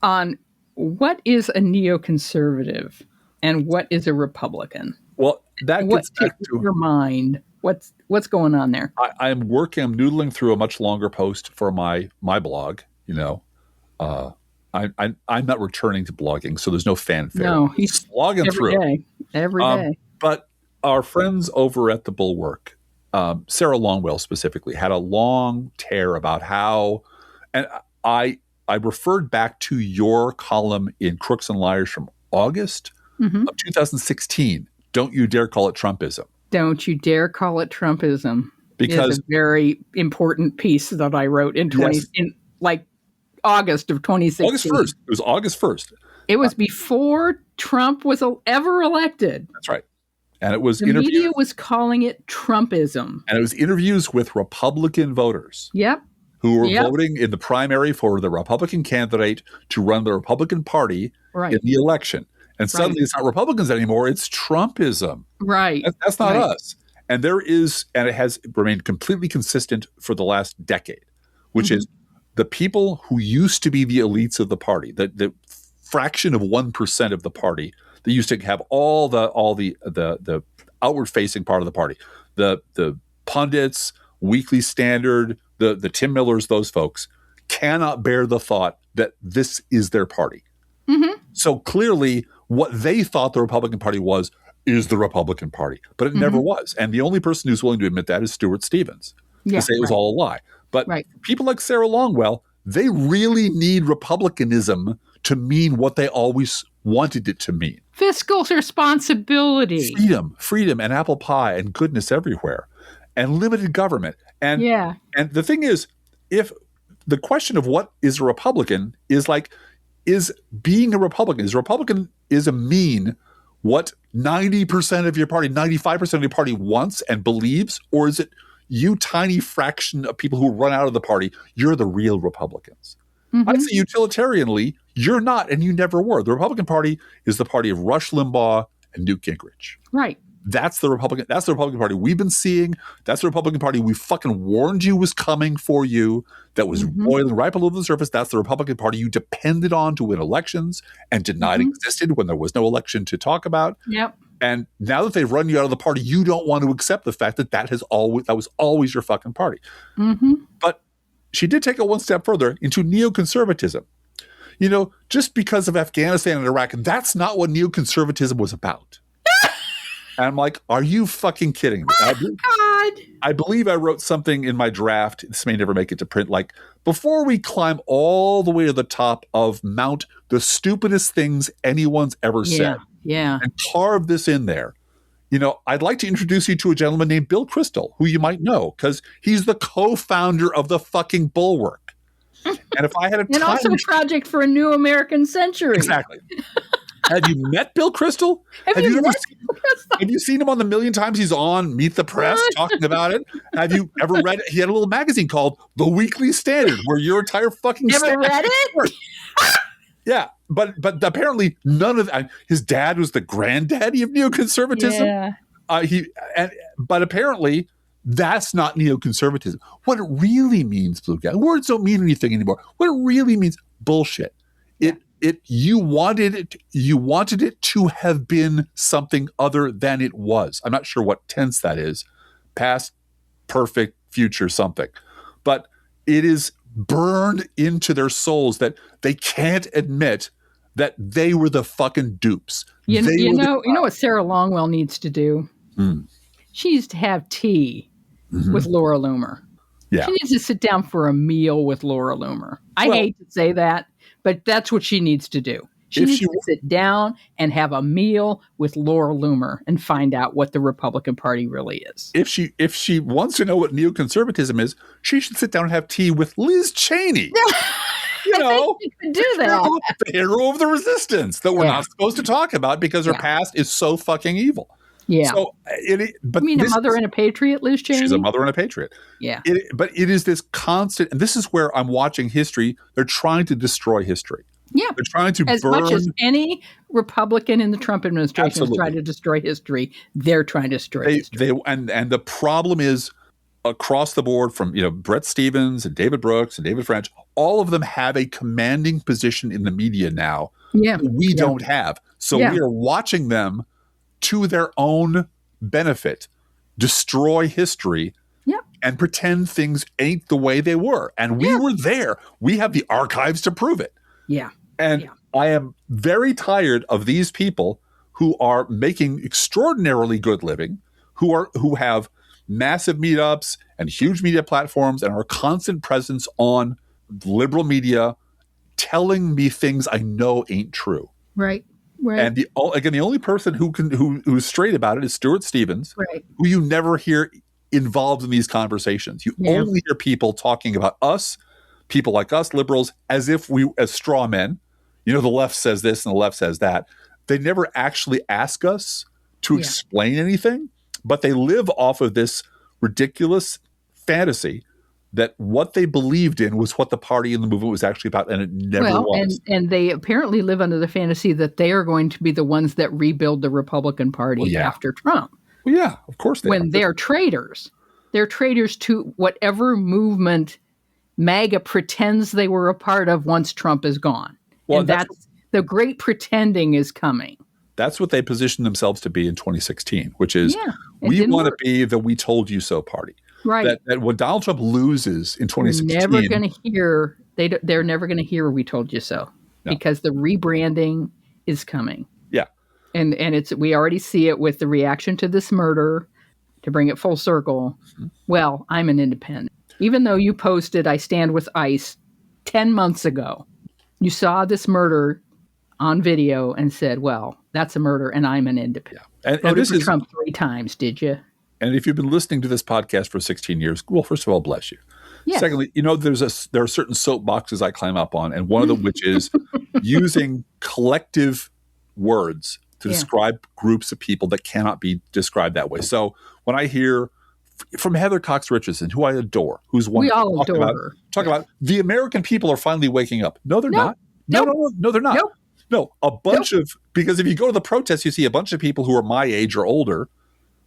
on what is a neoconservative and what is a Republican. Well, that gets back to your mind. What's going on there? I'm noodling through a much longer post for my blog. I'm not returning to blogging, so there's no fanfare. No, he's blogging every day. But our friends over at the Bulwark, Sarah Longwell specifically, had a long tear about how, and I referred back to your column in Crooks and Liars from August of 2016. Don't you dare call it Trumpism. Don't you dare call it Trumpism. Because it's a very important piece that I wrote in August of 2016. August 1st. It was August 1st. It was before Trump was ever elected. That's right. And it was the media was calling it Trumpism. And it was interviews with Republican voters. Yep. Who were voting in the primary for the Republican candidate to run the Republican Party in the election. And suddenly it's not Republicans anymore, it's Trumpism. Right. That's not us. And it has remained completely consistent for the last decade, which is the people who used to be the elites of the party, the fraction of 1% of the party that used to have all the outward facing part of the party, the pundits, Weekly Standard, the Tim Millers, those folks cannot bear the thought that this is their party. So clearly what they thought the Republican Party is the Republican Party, but it never was. And the only person who's willing to admit that is Stuart Stevens to say it was all a lie. But people like Sarah Longwell, they really need republicanism to mean what they always wanted it to mean. Fiscal responsibility. Freedom and apple pie and goodness everywhere and limited government. And the thing is, if the question of what is a Republican is being a Republican is a mean what 90% of your party, 95% of your party wants and believes, or is it you tiny fraction of people who run out of the party, you're the real Republicans. I say utilitarianly, you're not, and you never were. The Republican Party is the party of Rush Limbaugh and Newt Gingrich. Right. That's the Republican Party we've been seeing. That's the Republican Party we fucking warned you was coming for you, that was boiling right below the surface. That's the Republican Party you depended on to win elections and denied existed when there was no election to talk about. Yep. And now that they've run you out of the party, you don't want to accept the fact that that was always your fucking party. But she did take it one step further into neoconservatism. You know, just because of Afghanistan and Iraq, that's not what neoconservatism was about. And I'm like, are you fucking kidding me? I believe I wrote something in my draft. This may never make it to print. Like, before we climb all the way to the top of Mount, the stupidest things anyone's ever said, and carve this in there, you know, I'd like to introduce you to a gentleman named Bill Kristol, who you might know, because he's the co-founder of the fucking Bulwark. And if I had a and also a project for a new American century. Exactly. Have you met Bill Kristol? Have you seen him on the million times he's on Meet the Press talking about it? Have you ever read it? He had a little magazine called The Weekly Standard, where your entire fucking never read it? Yeah, but apparently none of his dad was the granddaddy of neoconservatism. Yeah. But apparently that's not neoconservatism. What it really means, Blue Guy, words don't mean anything anymore. What it really means, bullshit. You wanted it to have been something other than it was. I'm not sure what tense that is, past, perfect, future, something, but it is burned into their souls that they can't admit that they were the fucking dupes. You know what Sarah Longwell needs to do? She needs to have tea with Laura Loomer. Yeah. She needs to sit down for a meal with Laura Loomer. I hate to say that, but that's what she needs to do. She needs to sit down and have a meal with Laura Loomer and find out what the Republican Party really is. If she wants to know what neoconservatism is, she should sit down and have tea with Liz Cheney. You know, she could do that. The hero of the resistance that we're not supposed to talk about because her past is so fucking evil. Yeah. So, but you mean a mother and a patriot, Liz Cheney? She's a mother and a patriot. Yeah. But it is this constant, and this is where I'm watching history. They're trying to destroy history. Yeah. They're trying to as much as any Republican in the Trump administration is trying to destroy history, they're trying to destroy history. And the problem is across the board from, Brett Stevens and David Brooks and David French, all of them have a commanding position in the media now. Yeah. We don't have. So we are watching them to their own benefit, destroy history, and pretend things ain't the way they were. And we were there. We have the archives to prove it. Yeah. And I am very tired of these people who are making extraordinarily good living, who have massive meetups and huge media platforms and are a constant presence on liberal media telling me things I know ain't true. Right. Right. And the only person who's straight about it is Stuart Stevens, who you never hear involved in these conversations. You only hear people talking about us, people like us, liberals, as straw men. The left says this and the left says that. They never actually ask us to explain anything, but they live off of this ridiculous fantasy that what they believed in was what the party and the movement was actually about, and it never was. And they apparently live under the fantasy that they are going to be the ones that rebuild the Republican Party after Trump. Well, yeah, of course they are. When they're traitors. They're traitors to whatever movement MAGA pretends they were a part of once Trump is gone. Well, and that's the great pretending is coming. That's what they positioned themselves to be in 2016, which is we want to be the we told you so party. Right. That when Donald Trump loses in 2016, they're never going to hear we told you so because the rebranding is coming. Yeah. And we already see it with the reaction to this murder. To bring it full circle, well, I'm an independent. Even though you posted I stand with ICE 10 months ago, you saw this murder on video and said, well, that's a murder and I'm an independent. And voted this for is Trump 3 times, did you? And if you've been listening to this podcast for 16 years, well, first of all, bless you. Yes. Secondly, there are certain soapboxes I climb up on, and one of them which is using collective words to describe groups of people that cannot be described that way. So when I hear from Heather Cox Richardson, who I adore, who's one We all adore her. Talk about the American people are finally waking up. No, they're not. Nope. No, they're not. Nope. No, a bunch of, because if you go to the protests, you see a bunch of people who are my age or older,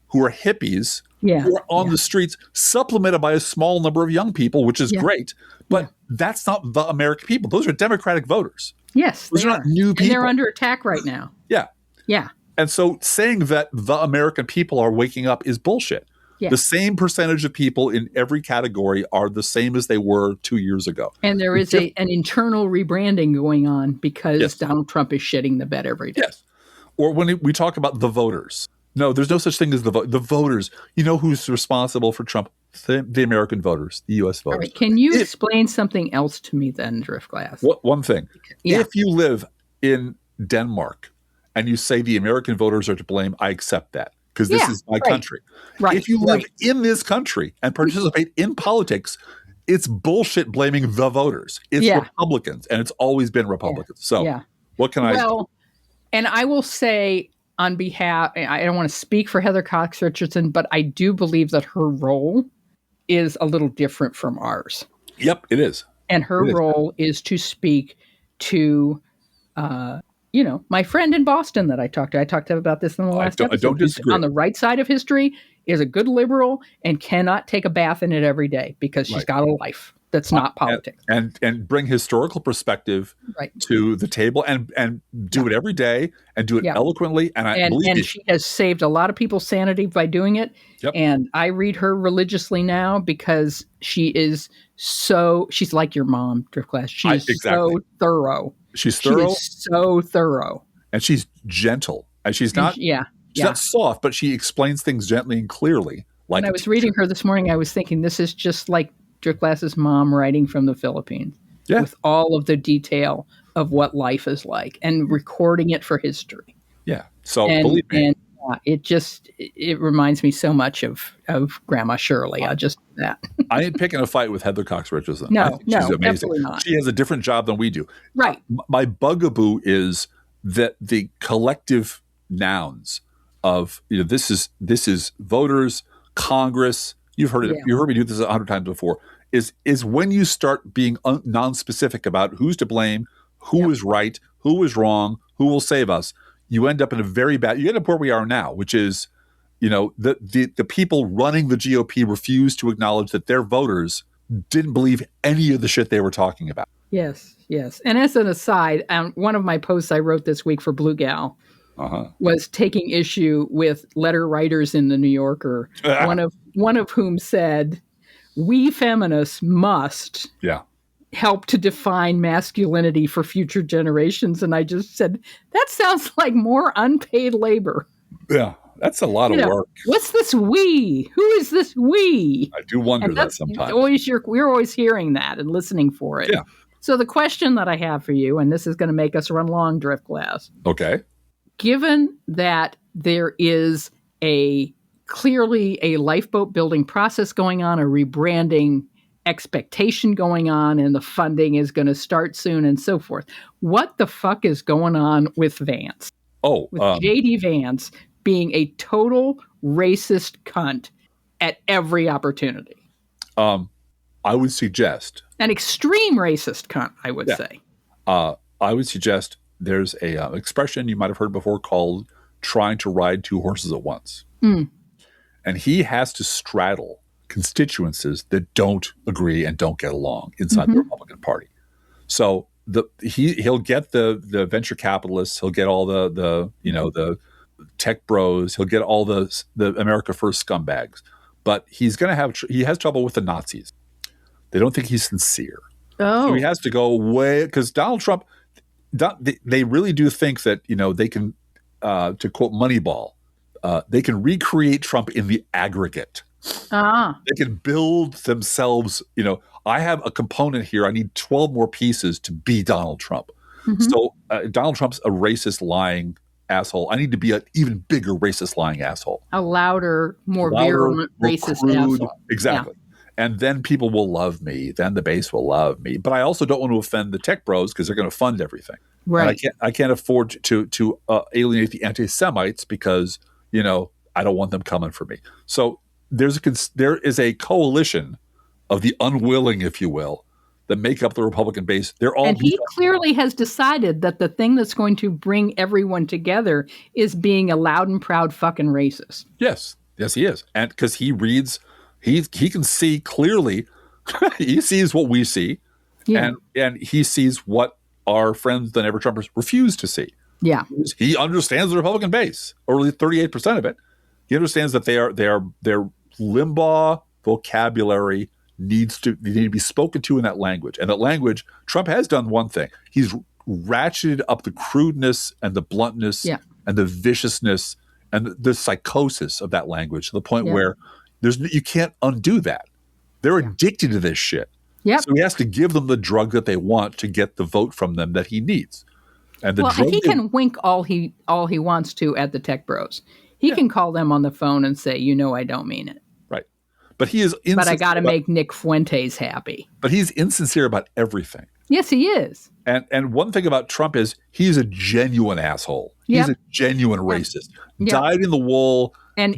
who are hippies, who are on the streets, supplemented by a small number of young people, which is great. But that's not the American people. Those are Democratic voters. Yes, those are not new people. And they're under attack right now. Yeah. Yeah. And so saying that the American people are waking up is bullshit. Yeah. The same percentage of people in every category are the same as they were 2 years ago. And there is an internal rebranding going on because Donald Trump is shitting the bed every day. Yes. Or when we talk about the voters. No, there's no such thing as the voters. You know who's responsible for Trump? The American voters, the U.S. voters. All right. Can you explain something else to me then, Driftglass? One thing. Yeah. If you live in Denmark and you say the American voters are to blame, I accept that. Because this is my country. Right. If you live in this country and participate in politics, it's bullshit blaming the voters. It's Republicans, and it's always been Republicans. So what can I say? And I will say on behalf, I don't want to speak for Heather Cox Richardson, but I do believe that her role is a little different from ours. Yep, it is. And her role is to speak to my friend in Boston that I talked to him about this in the last episode. I don't disagree. On the right side of history, is a good liberal and cannot take a bath in it every day because she's got a life that's not politics. And bring historical perspective to the table and do it every day and do it eloquently. And she has saved a lot of people's sanity by doing it. Yep. And I read her religiously now because she's like your mom, Driftglass. She's so thorough. She's thorough. She's so thorough. And she's gentle. And she's not she's not soft, but she explains things gently and clearly. When I was reading her this morning, I was thinking this is just like Driftglass's mom writing from the Philippines with all of the detail of what life is like and recording it for history. Yeah. So believe me. And it reminds me so much of Grandma Shirley. I ain't picking a fight with Heather Cox Richardson. No, she's amazing. Definitely not. She has a different job than we do. Right. My bugaboo is that the collective nouns of this is voters, Congress. You've heard it. You heard me do this 100 times before. Is when you start being non-specific about who's to blame, who is right, who is wrong, who will save us. You end up in you end up where we are now, which is, the people running the GOP refuse to acknowledge that their voters didn't believe any of the shit they were talking about. Yes. And as an aside, one of my posts I wrote this week for Blue Gal was taking issue with letter writers in the New Yorker, one of whom said, "We feminists must help to define masculinity for future generations." And I just said, that sounds like more unpaid labor. Yeah, that's a lot of work. What's this we? Who is this we? I do wonder that sometimes. We're always hearing that and listening for it. Yeah. So the question that I have for you, and this is going to make us run long, Driftglass. Okay. Given that there is clearly a lifeboat building process going on, a rebranding expectation going on, and the funding is going to start soon and so forth, what the fuck is going on with Vance? With J.D. Vance being a total racist cunt at every opportunity. I would suggest an extreme racist cunt, I would say. I would suggest there's a expression you might have heard before called trying to ride two horses at once. Mm. And he has to straddle constituencies that don't agree and don't get along inside the Republican Party. So he'll get the venture capitalists, he'll get all the tech bros, he'll get all the America First scumbags, but he has trouble with the Nazis. They don't think he's sincere. So he has to go way, because Donald Trump, they really do think that they can, to quote Moneyball, they can recreate Trump in the aggregate. They can build themselves. I have a component here. I need 12 more pieces to be Donald Trump. So Donald Trump's a racist, lying asshole. I need to be an even bigger racist, lying asshole. A louder, more virulent racist asshole. Exactly. Yeah. And then people will love me. Then the base will love me. But I also don't want to offend the tech bros because they're going to fund everything. Right. And I can't afford to alienate the anti-Semites because I don't want them coming for me. So there is a coalition of the unwilling, if you will, that make up the Republican base. They're all, and he clearly has decided that the thing that's going to bring everyone together is being a loud and proud fucking racist. yes, he is, and because he reads, he can see clearly. He sees what we see, Yeah. and he sees what our friends, the Never Trumpers, refuse to see. Yeah. He understands the Republican base, or at least 38% of it. He understands that their Limbaugh vocabulary need to be spoken to in that language. And that language, Trump has done one thing. He's ratcheted up the crudeness and the bluntness and the viciousness and the psychosis of that language to the point where you can't undo that. They're addicted to this shit. Yep. So he has to give them the drug that they want to get the vote from them that he needs. And the drug he can wink all he wants to at the tech bros. He can call them on the phone and say, I don't mean it. Right. But he is insincere. But I got to make Nick Fuentes happy. But he's insincere about everything. Yes, he is. And one thing about Trump is he's a genuine asshole. He's a genuine racist. Dyed in the wool. And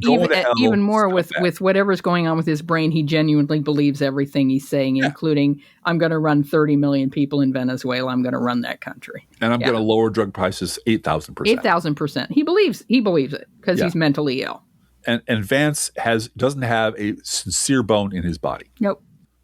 even more with whatever's going on with his brain, he genuinely believes everything he's saying, including, I'm going to run 30 million people in Venezuela. I'm going to run that country. And I'm going to lower drug prices 8,000%. 8,000%. He believes it because he's mentally ill. And Vance doesn't have a sincere bone in his body. Nope.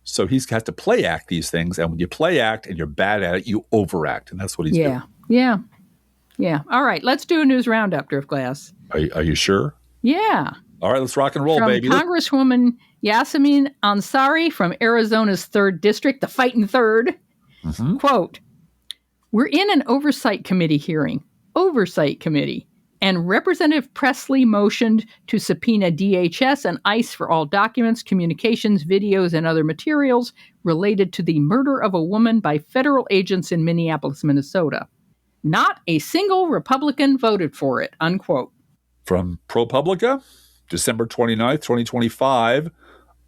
So he's got to play act these things. And when you play act and you're bad at it, you overact. And that's what he's doing. Yeah. All right. Let's do a news roundup, Driftglass. Are you sure? Yeah. All right, let's rock and roll, from baby. Congresswoman Yasemin Ansari from Arizona's 3rd District, the fighting third. Mm-hmm. Quote, we're in an oversight committee hearing. And Representative Presley motioned to subpoena DHS and ICE for all documents, communications, videos, and other materials related to the murder of a woman by federal agents in Minneapolis, Minnesota. Not a single Republican voted for it, unquote. From ProPublica, December 29th, 2025,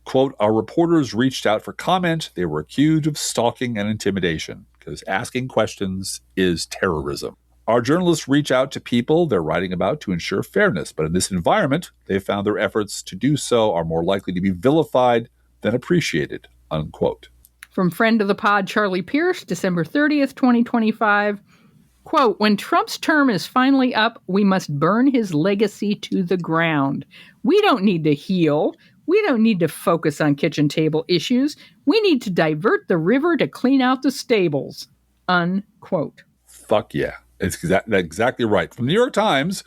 quote, our reporters reached out for comment. They were accused of stalking and intimidation because asking questions is terrorism. Our journalists reach out to people they're writing about to ensure fairness, but in this environment, they found their efforts to do so are more likely to be vilified than appreciated, unquote. From friend of the pod, Charlie Pierce, December 30th, 2025, quote, when Trump's term is finally up, we must burn his legacy to the ground. We don't need to heal. We don't need to focus on kitchen table issues. We need to divert the river to clean out the stables, unquote. Fuck yeah. It's exactly right. From the New York Times,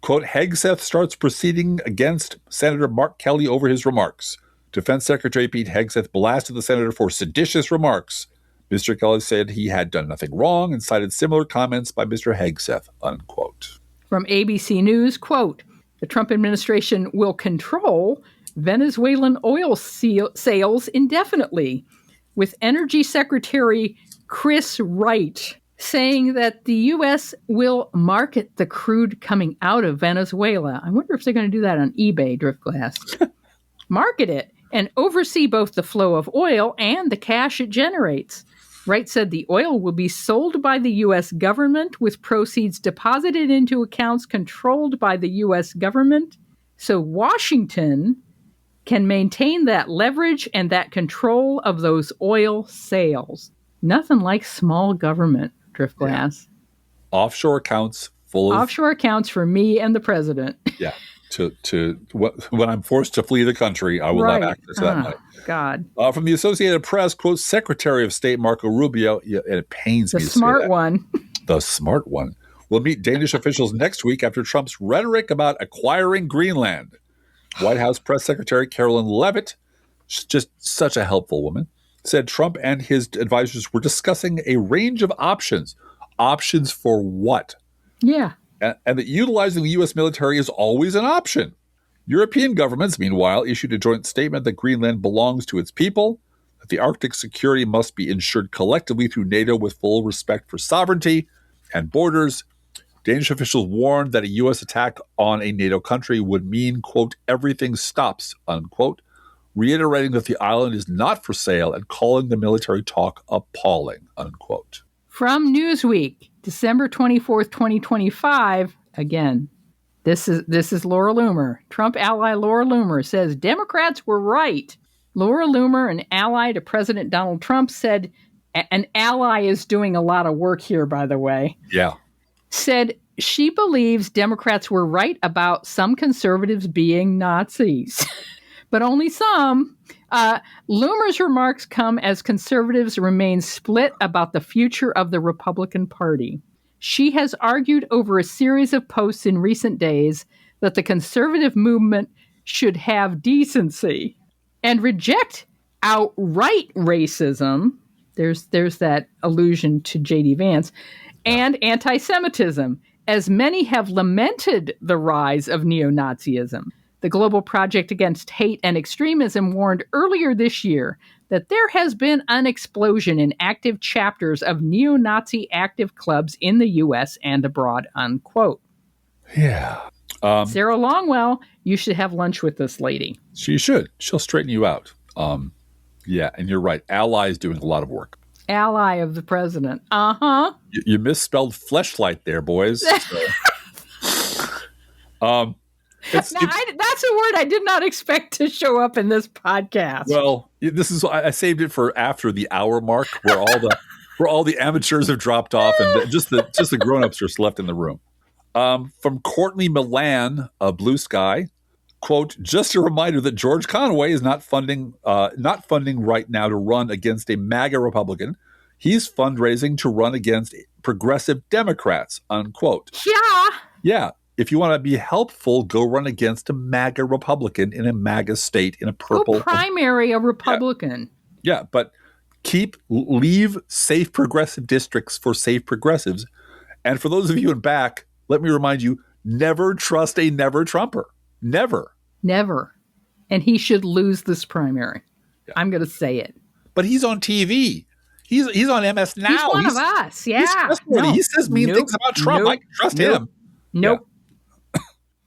quote, Hegseth starts proceeding against Senator Mark Kelly over his remarks. Defense Secretary Pete Hegseth blasted the senator for seditious remarks. Mr. Kelly said he had done nothing wrong and cited similar comments by Mr. Hegseth, unquote. From ABC News, quote, the Trump administration will control Venezuelan oil sales indefinitely, with Energy Secretary Chris Wright saying that the U.S. will market the crude coming out of Venezuela. I wonder if they're going to do that on eBay, Driftglass. Market it and oversee both the flow of oil and the cash it generates. Wright said the oil will be sold by the U.S. government with proceeds deposited into accounts controlled by the U.S. government, so Washington can maintain that leverage and that control of those oil sales. Nothing like small government, Driftglass. Yeah. Offshore accounts full of... Offshore accounts for me and the president. Yeah. When I'm forced to flee the country, I will have access to that money. God. From the Associated Press, quote, Secretary of State Marco Rubio, and it pains me to say that. The smart one will meet Danish officials next week after Trump's rhetoric about acquiring Greenland. White House Press Secretary Carolyn Leavitt, just such a helpful woman, said Trump and his advisors were discussing a range of options. Options for what? Yeah. And that utilizing the U.S. military is always an option. European governments, meanwhile, issued a joint statement that Greenland belongs to its people, that the Arctic security must be ensured collectively through NATO with full respect for sovereignty and borders. Danish officials warned that a U.S. attack on a NATO country would mean, quote, everything stops, unquote, reiterating that the island is not for sale and calling the military talk appalling, unquote. From Newsweek, December 24th, 2025, again, This is Laura Loomer. Trump ally Laura Loomer says Democrats were right. Laura Loomer, an ally to President Donald Trump, said, an ally is doing a lot of work here, by the way. Yeah. Said she believes Democrats were right about some conservatives being Nazis, but only some. Loomer's remarks come as conservatives remain split about the future of the Republican Party. She has argued over a series of posts in recent days that the conservative movement should have decency and reject outright racism. There's that allusion to J.D. Vance, and anti-Semitism, as many have lamented the rise of neo-Nazism. The Global Project Against Hate and Extremism warned earlier this year that there has been an explosion in active chapters of neo-Nazi active clubs in the U.S. and abroad, unquote. Yeah. Sarah Longwell, you should have lunch with this lady. She should. She'll straighten you out. Yeah, and you're right. Ally is doing a lot of work. Ally of the president. Uh-huh. You misspelled fleshlight there, boys. So. That's a word I did not expect to show up in this podcast. Well, I saved it for after the hour mark, where all the amateurs have dropped off and just the grown-ups are left in the room. From Courtney Milan of Blue Sky, quote, just a reminder that George Conway is not funding right now to run against a MAGA Republican. He's fundraising to run against progressive Democrats, unquote. Yeah. If you want to be helpful, go run against a MAGA Republican in a MAGA state in a purple. Go primary a Republican. Yeah, but leave safe progressive districts for safe progressives. And for those of you in back, let me remind you, never trust a never Trumper. Never. And he should lose this primary. Yeah. I'm going to say it. But he's on TV. He's on MS Now. He's one of us. Yeah. He says mean things about Trump. I can trust him. Nope. Yeah.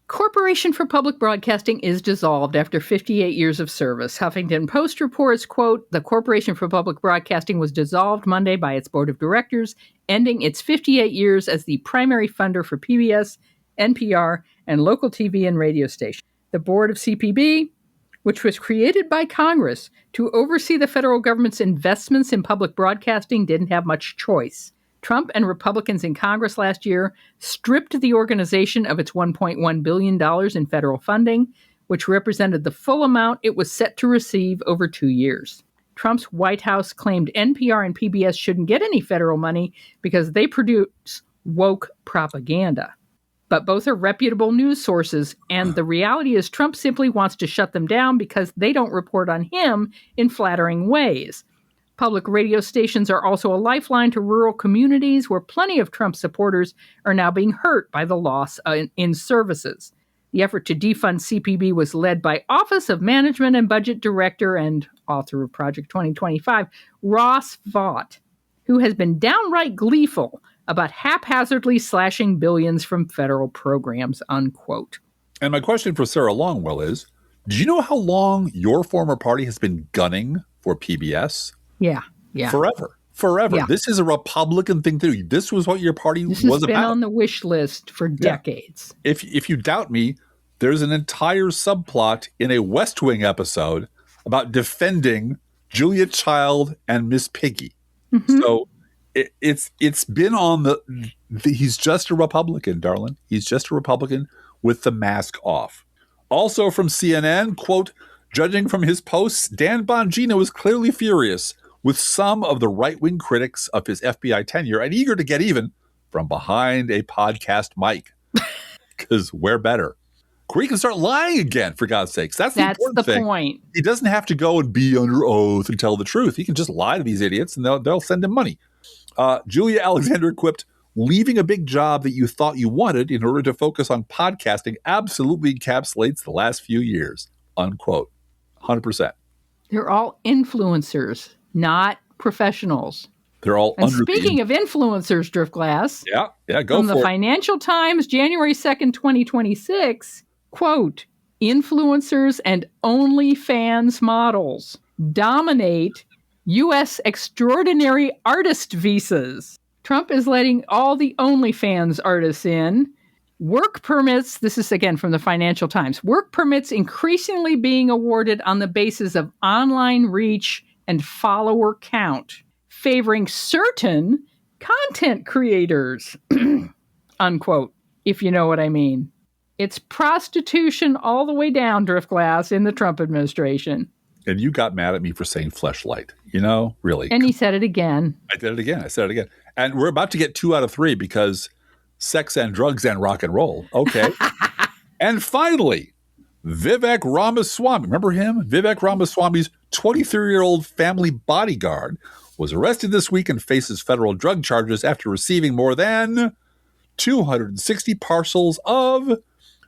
Corporation for Public Broadcasting is dissolved after 58 years of service. Huffington Post reports, quote, the Corporation for Public Broadcasting was dissolved Monday by its board of directors, ending its 58 years as the primary funder for PBS, NPR, and local TV and radio stations. The board of CPB, which was created by Congress to oversee the federal government's investments in public broadcasting, didn't have much choice. Trump and Republicans in Congress last year stripped the organization of its $1.1 billion in federal funding, which represented the full amount it was set to receive over 2 years. Trump's White House claimed NPR and PBS shouldn't get any federal money because they produce woke propaganda. But both are reputable news sources, and the reality is Trump simply wants to shut them down because they don't report on him in flattering ways. Public radio stations are also a lifeline to rural communities where plenty of Trump supporters are now being hurt by the loss in services. The effort to defund CPB was led by Office of Management and Budget Director and author of Project 2025, Ross Vaught, who has been downright gleeful about haphazardly slashing billions from federal programs, unquote. And my question for Sarah Longwell is, do you know how long your former party has been gunning for PBS? Yeah. Forever. Yeah. This is a Republican thing to do. This was what your party was about. This has been on the wish list for decades. If you doubt me, there's an entire subplot in a West Wing episode about defending Julia Child and Miss Piggy. Mm-hmm. So it's been on he's just a Republican, darling. He's just a Republican with the mask off. Also from CNN, quote, judging from his posts, Dan Bongino is clearly furious with some of the right-wing critics of his FBI tenure and eager to get even from behind a podcast mic. Because we're better. He can start lying again, for God's sakes. That's the important thing. Point. He doesn't have to go and be under oath and tell the truth. He can just lie to these idiots and they'll send him money. Julia Alexander quipped, leaving a big job that you thought you wanted in order to focus on podcasting absolutely encapsulates the last few years, unquote. 100%. They're all influencers, not professionals. They're all and speaking of influencers, Driftglass. Yeah, go from for it. From the Financial Times, January 2nd, 2026, quote, influencers and OnlyFans models dominate U.S. extraordinary artist visas. Trump is letting all the OnlyFans artists in, Work permits, this is again from the Financial Times, work permits increasingly being awarded on the basis of online reach and follower count, favoring certain content creators, unquote, if you know what I mean. It's prostitution all the way down, Driftglass, in the Trump administration. And you got mad at me for saying fleshlight, really. And he said it again. I did it again. I said it again. And we're about to get 2 out of 3 because sex and drugs and rock and roll. Okay. And finally, Vivek Ramaswamy. Remember him? Vivek Ramaswamy's 23-year-old family bodyguard was arrested this week and faces federal drug charges after receiving more than 260 parcels of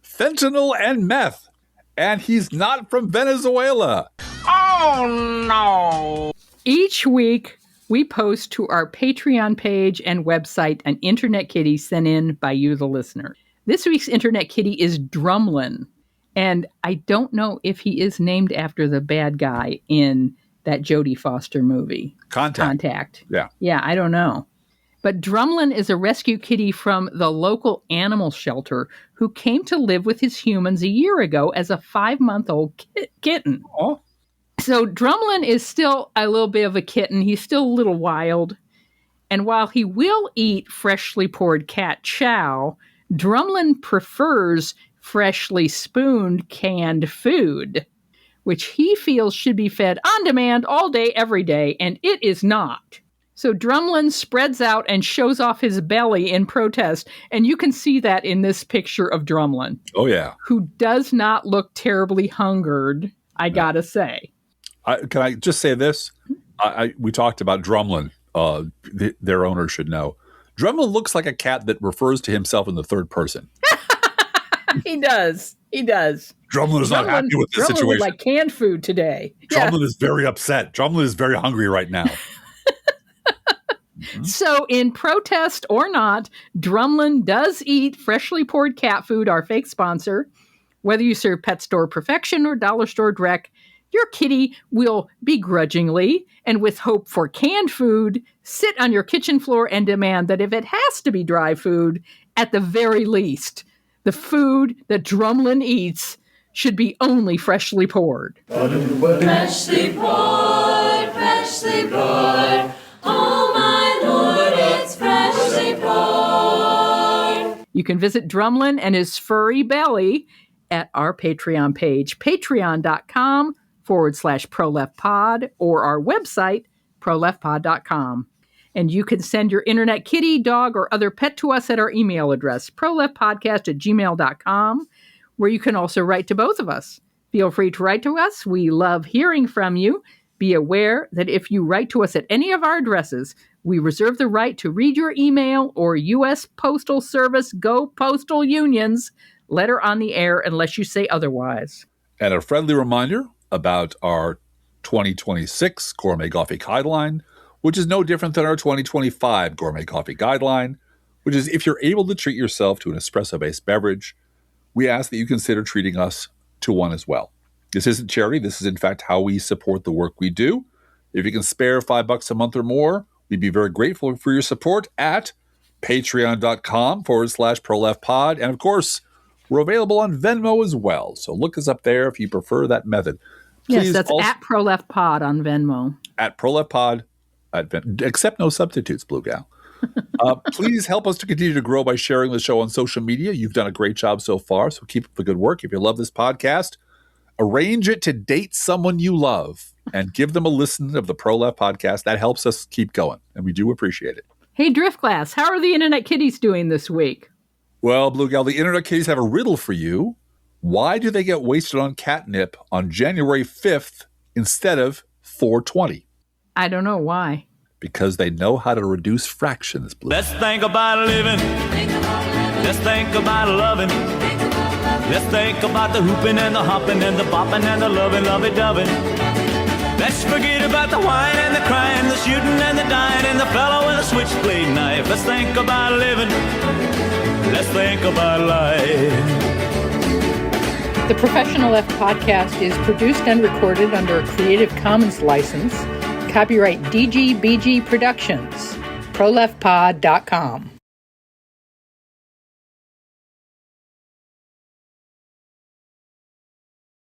fentanyl and meth. And he's not from Venezuela. Oh, no. Each week, we post to our Patreon page and website an Internet Kitty sent in by you, the listener. This week's Internet Kitty is Drumlin. And I don't know if he is named after the bad guy in that Jodie Foster movie. Contact. Yeah. Yeah, I don't know. But Drumlin is a rescue kitty from the local animal shelter who came to live with his humans a year ago as a 5-month-old kitten. Oh. So Drumlin is still a little bit of a kitten. He's still a little wild. And while he will eat freshly poured cat chow, Drumlin prefers freshly spooned canned food, which he feels should be fed on demand all day, every day, and it is not. So Drumlin spreads out and shows off his belly in protest, and you can see that in this picture of Drumlin. Oh, yeah. Who does not look terribly hungered, I gotta say. Can I just say this? We talked about Drumlin. Their owner should know. Drumlin looks like a cat that refers to himself in the third person. He does. Drumlin is not happy with this Drumlin situation. would like canned food today. Drumlin is very upset. Drumlin is very hungry right now. So in protest or not, Drumlin does eat freshly poured cat food, our fake sponsor. Whether you serve Pet Store Perfection or Dollar Store Direct, your kitty will begrudgingly and with hope for canned food sit on your kitchen floor and demand that if it has to be dry food, at the very least, the food that Drumlin eats should be only freshly poured. Freshly poured, freshly poured. Oh my Lord, it's freshly poured. You can visit Drumlin and his furry belly at our Patreon page, patreon.com/ProLeftPod, or our website, ProLeftPod.com. And you can send your internet kitty, dog, or other pet to us at our email address, proleftpodcast@gmail.com, where you can also write to both of us. Feel free to write to us. We love hearing from you. Be aware that if you write to us at any of our addresses, we reserve the right to read your email or U.S. Postal Service Go Postal Union's letter on the air unless you say otherwise. And a friendly reminder about our 2026 Gourmet Coffee Guideline, which is no different than our 2025 Gourmet Coffee Guideline, which is if you're able to treat yourself to an espresso-based beverage, we ask that you consider treating us to one as well. This isn't charity. This is, in fact, how we support the work we do. If you can spare $5 a month or more, we'd be very grateful for your support at patreon.com/ProLeftPod. And, of course, we're available on Venmo as well. So look us up there if you prefer that method. Please, yes, that's also, at ProLeftPod on Venmo. At ProLeftPod, accept no substitutes, Blue Gal. Please help us to continue to grow by sharing the show on social media. You've done a great job so far, so keep up the good work. If you love this podcast, arrange it to date someone you love and give them a listen of the Pro Left podcast. That helps us keep going, and we do appreciate it. Hey, Driftglass, how are the Internet Kitties doing this week? Well, Blue Gal, the Internet Kitties have a riddle for you. Why do they get wasted on catnip on January 5th instead of 4/20? I don't know why. Because they know how to reduce fractions, Blue. Let's think about living. Let's think about loving. Let's think about the hooping and the hopping and the bopping and the loving, lovey-dovey. Let's forget about the whine and the crying, the shooting and the dying, and the fellow with a switchblade knife. Let's think about living. Let's think about life. The Professional Left podcast is produced and recorded under a Creative Commons license. Copyright DGBG Productions. ProLeftPod.com.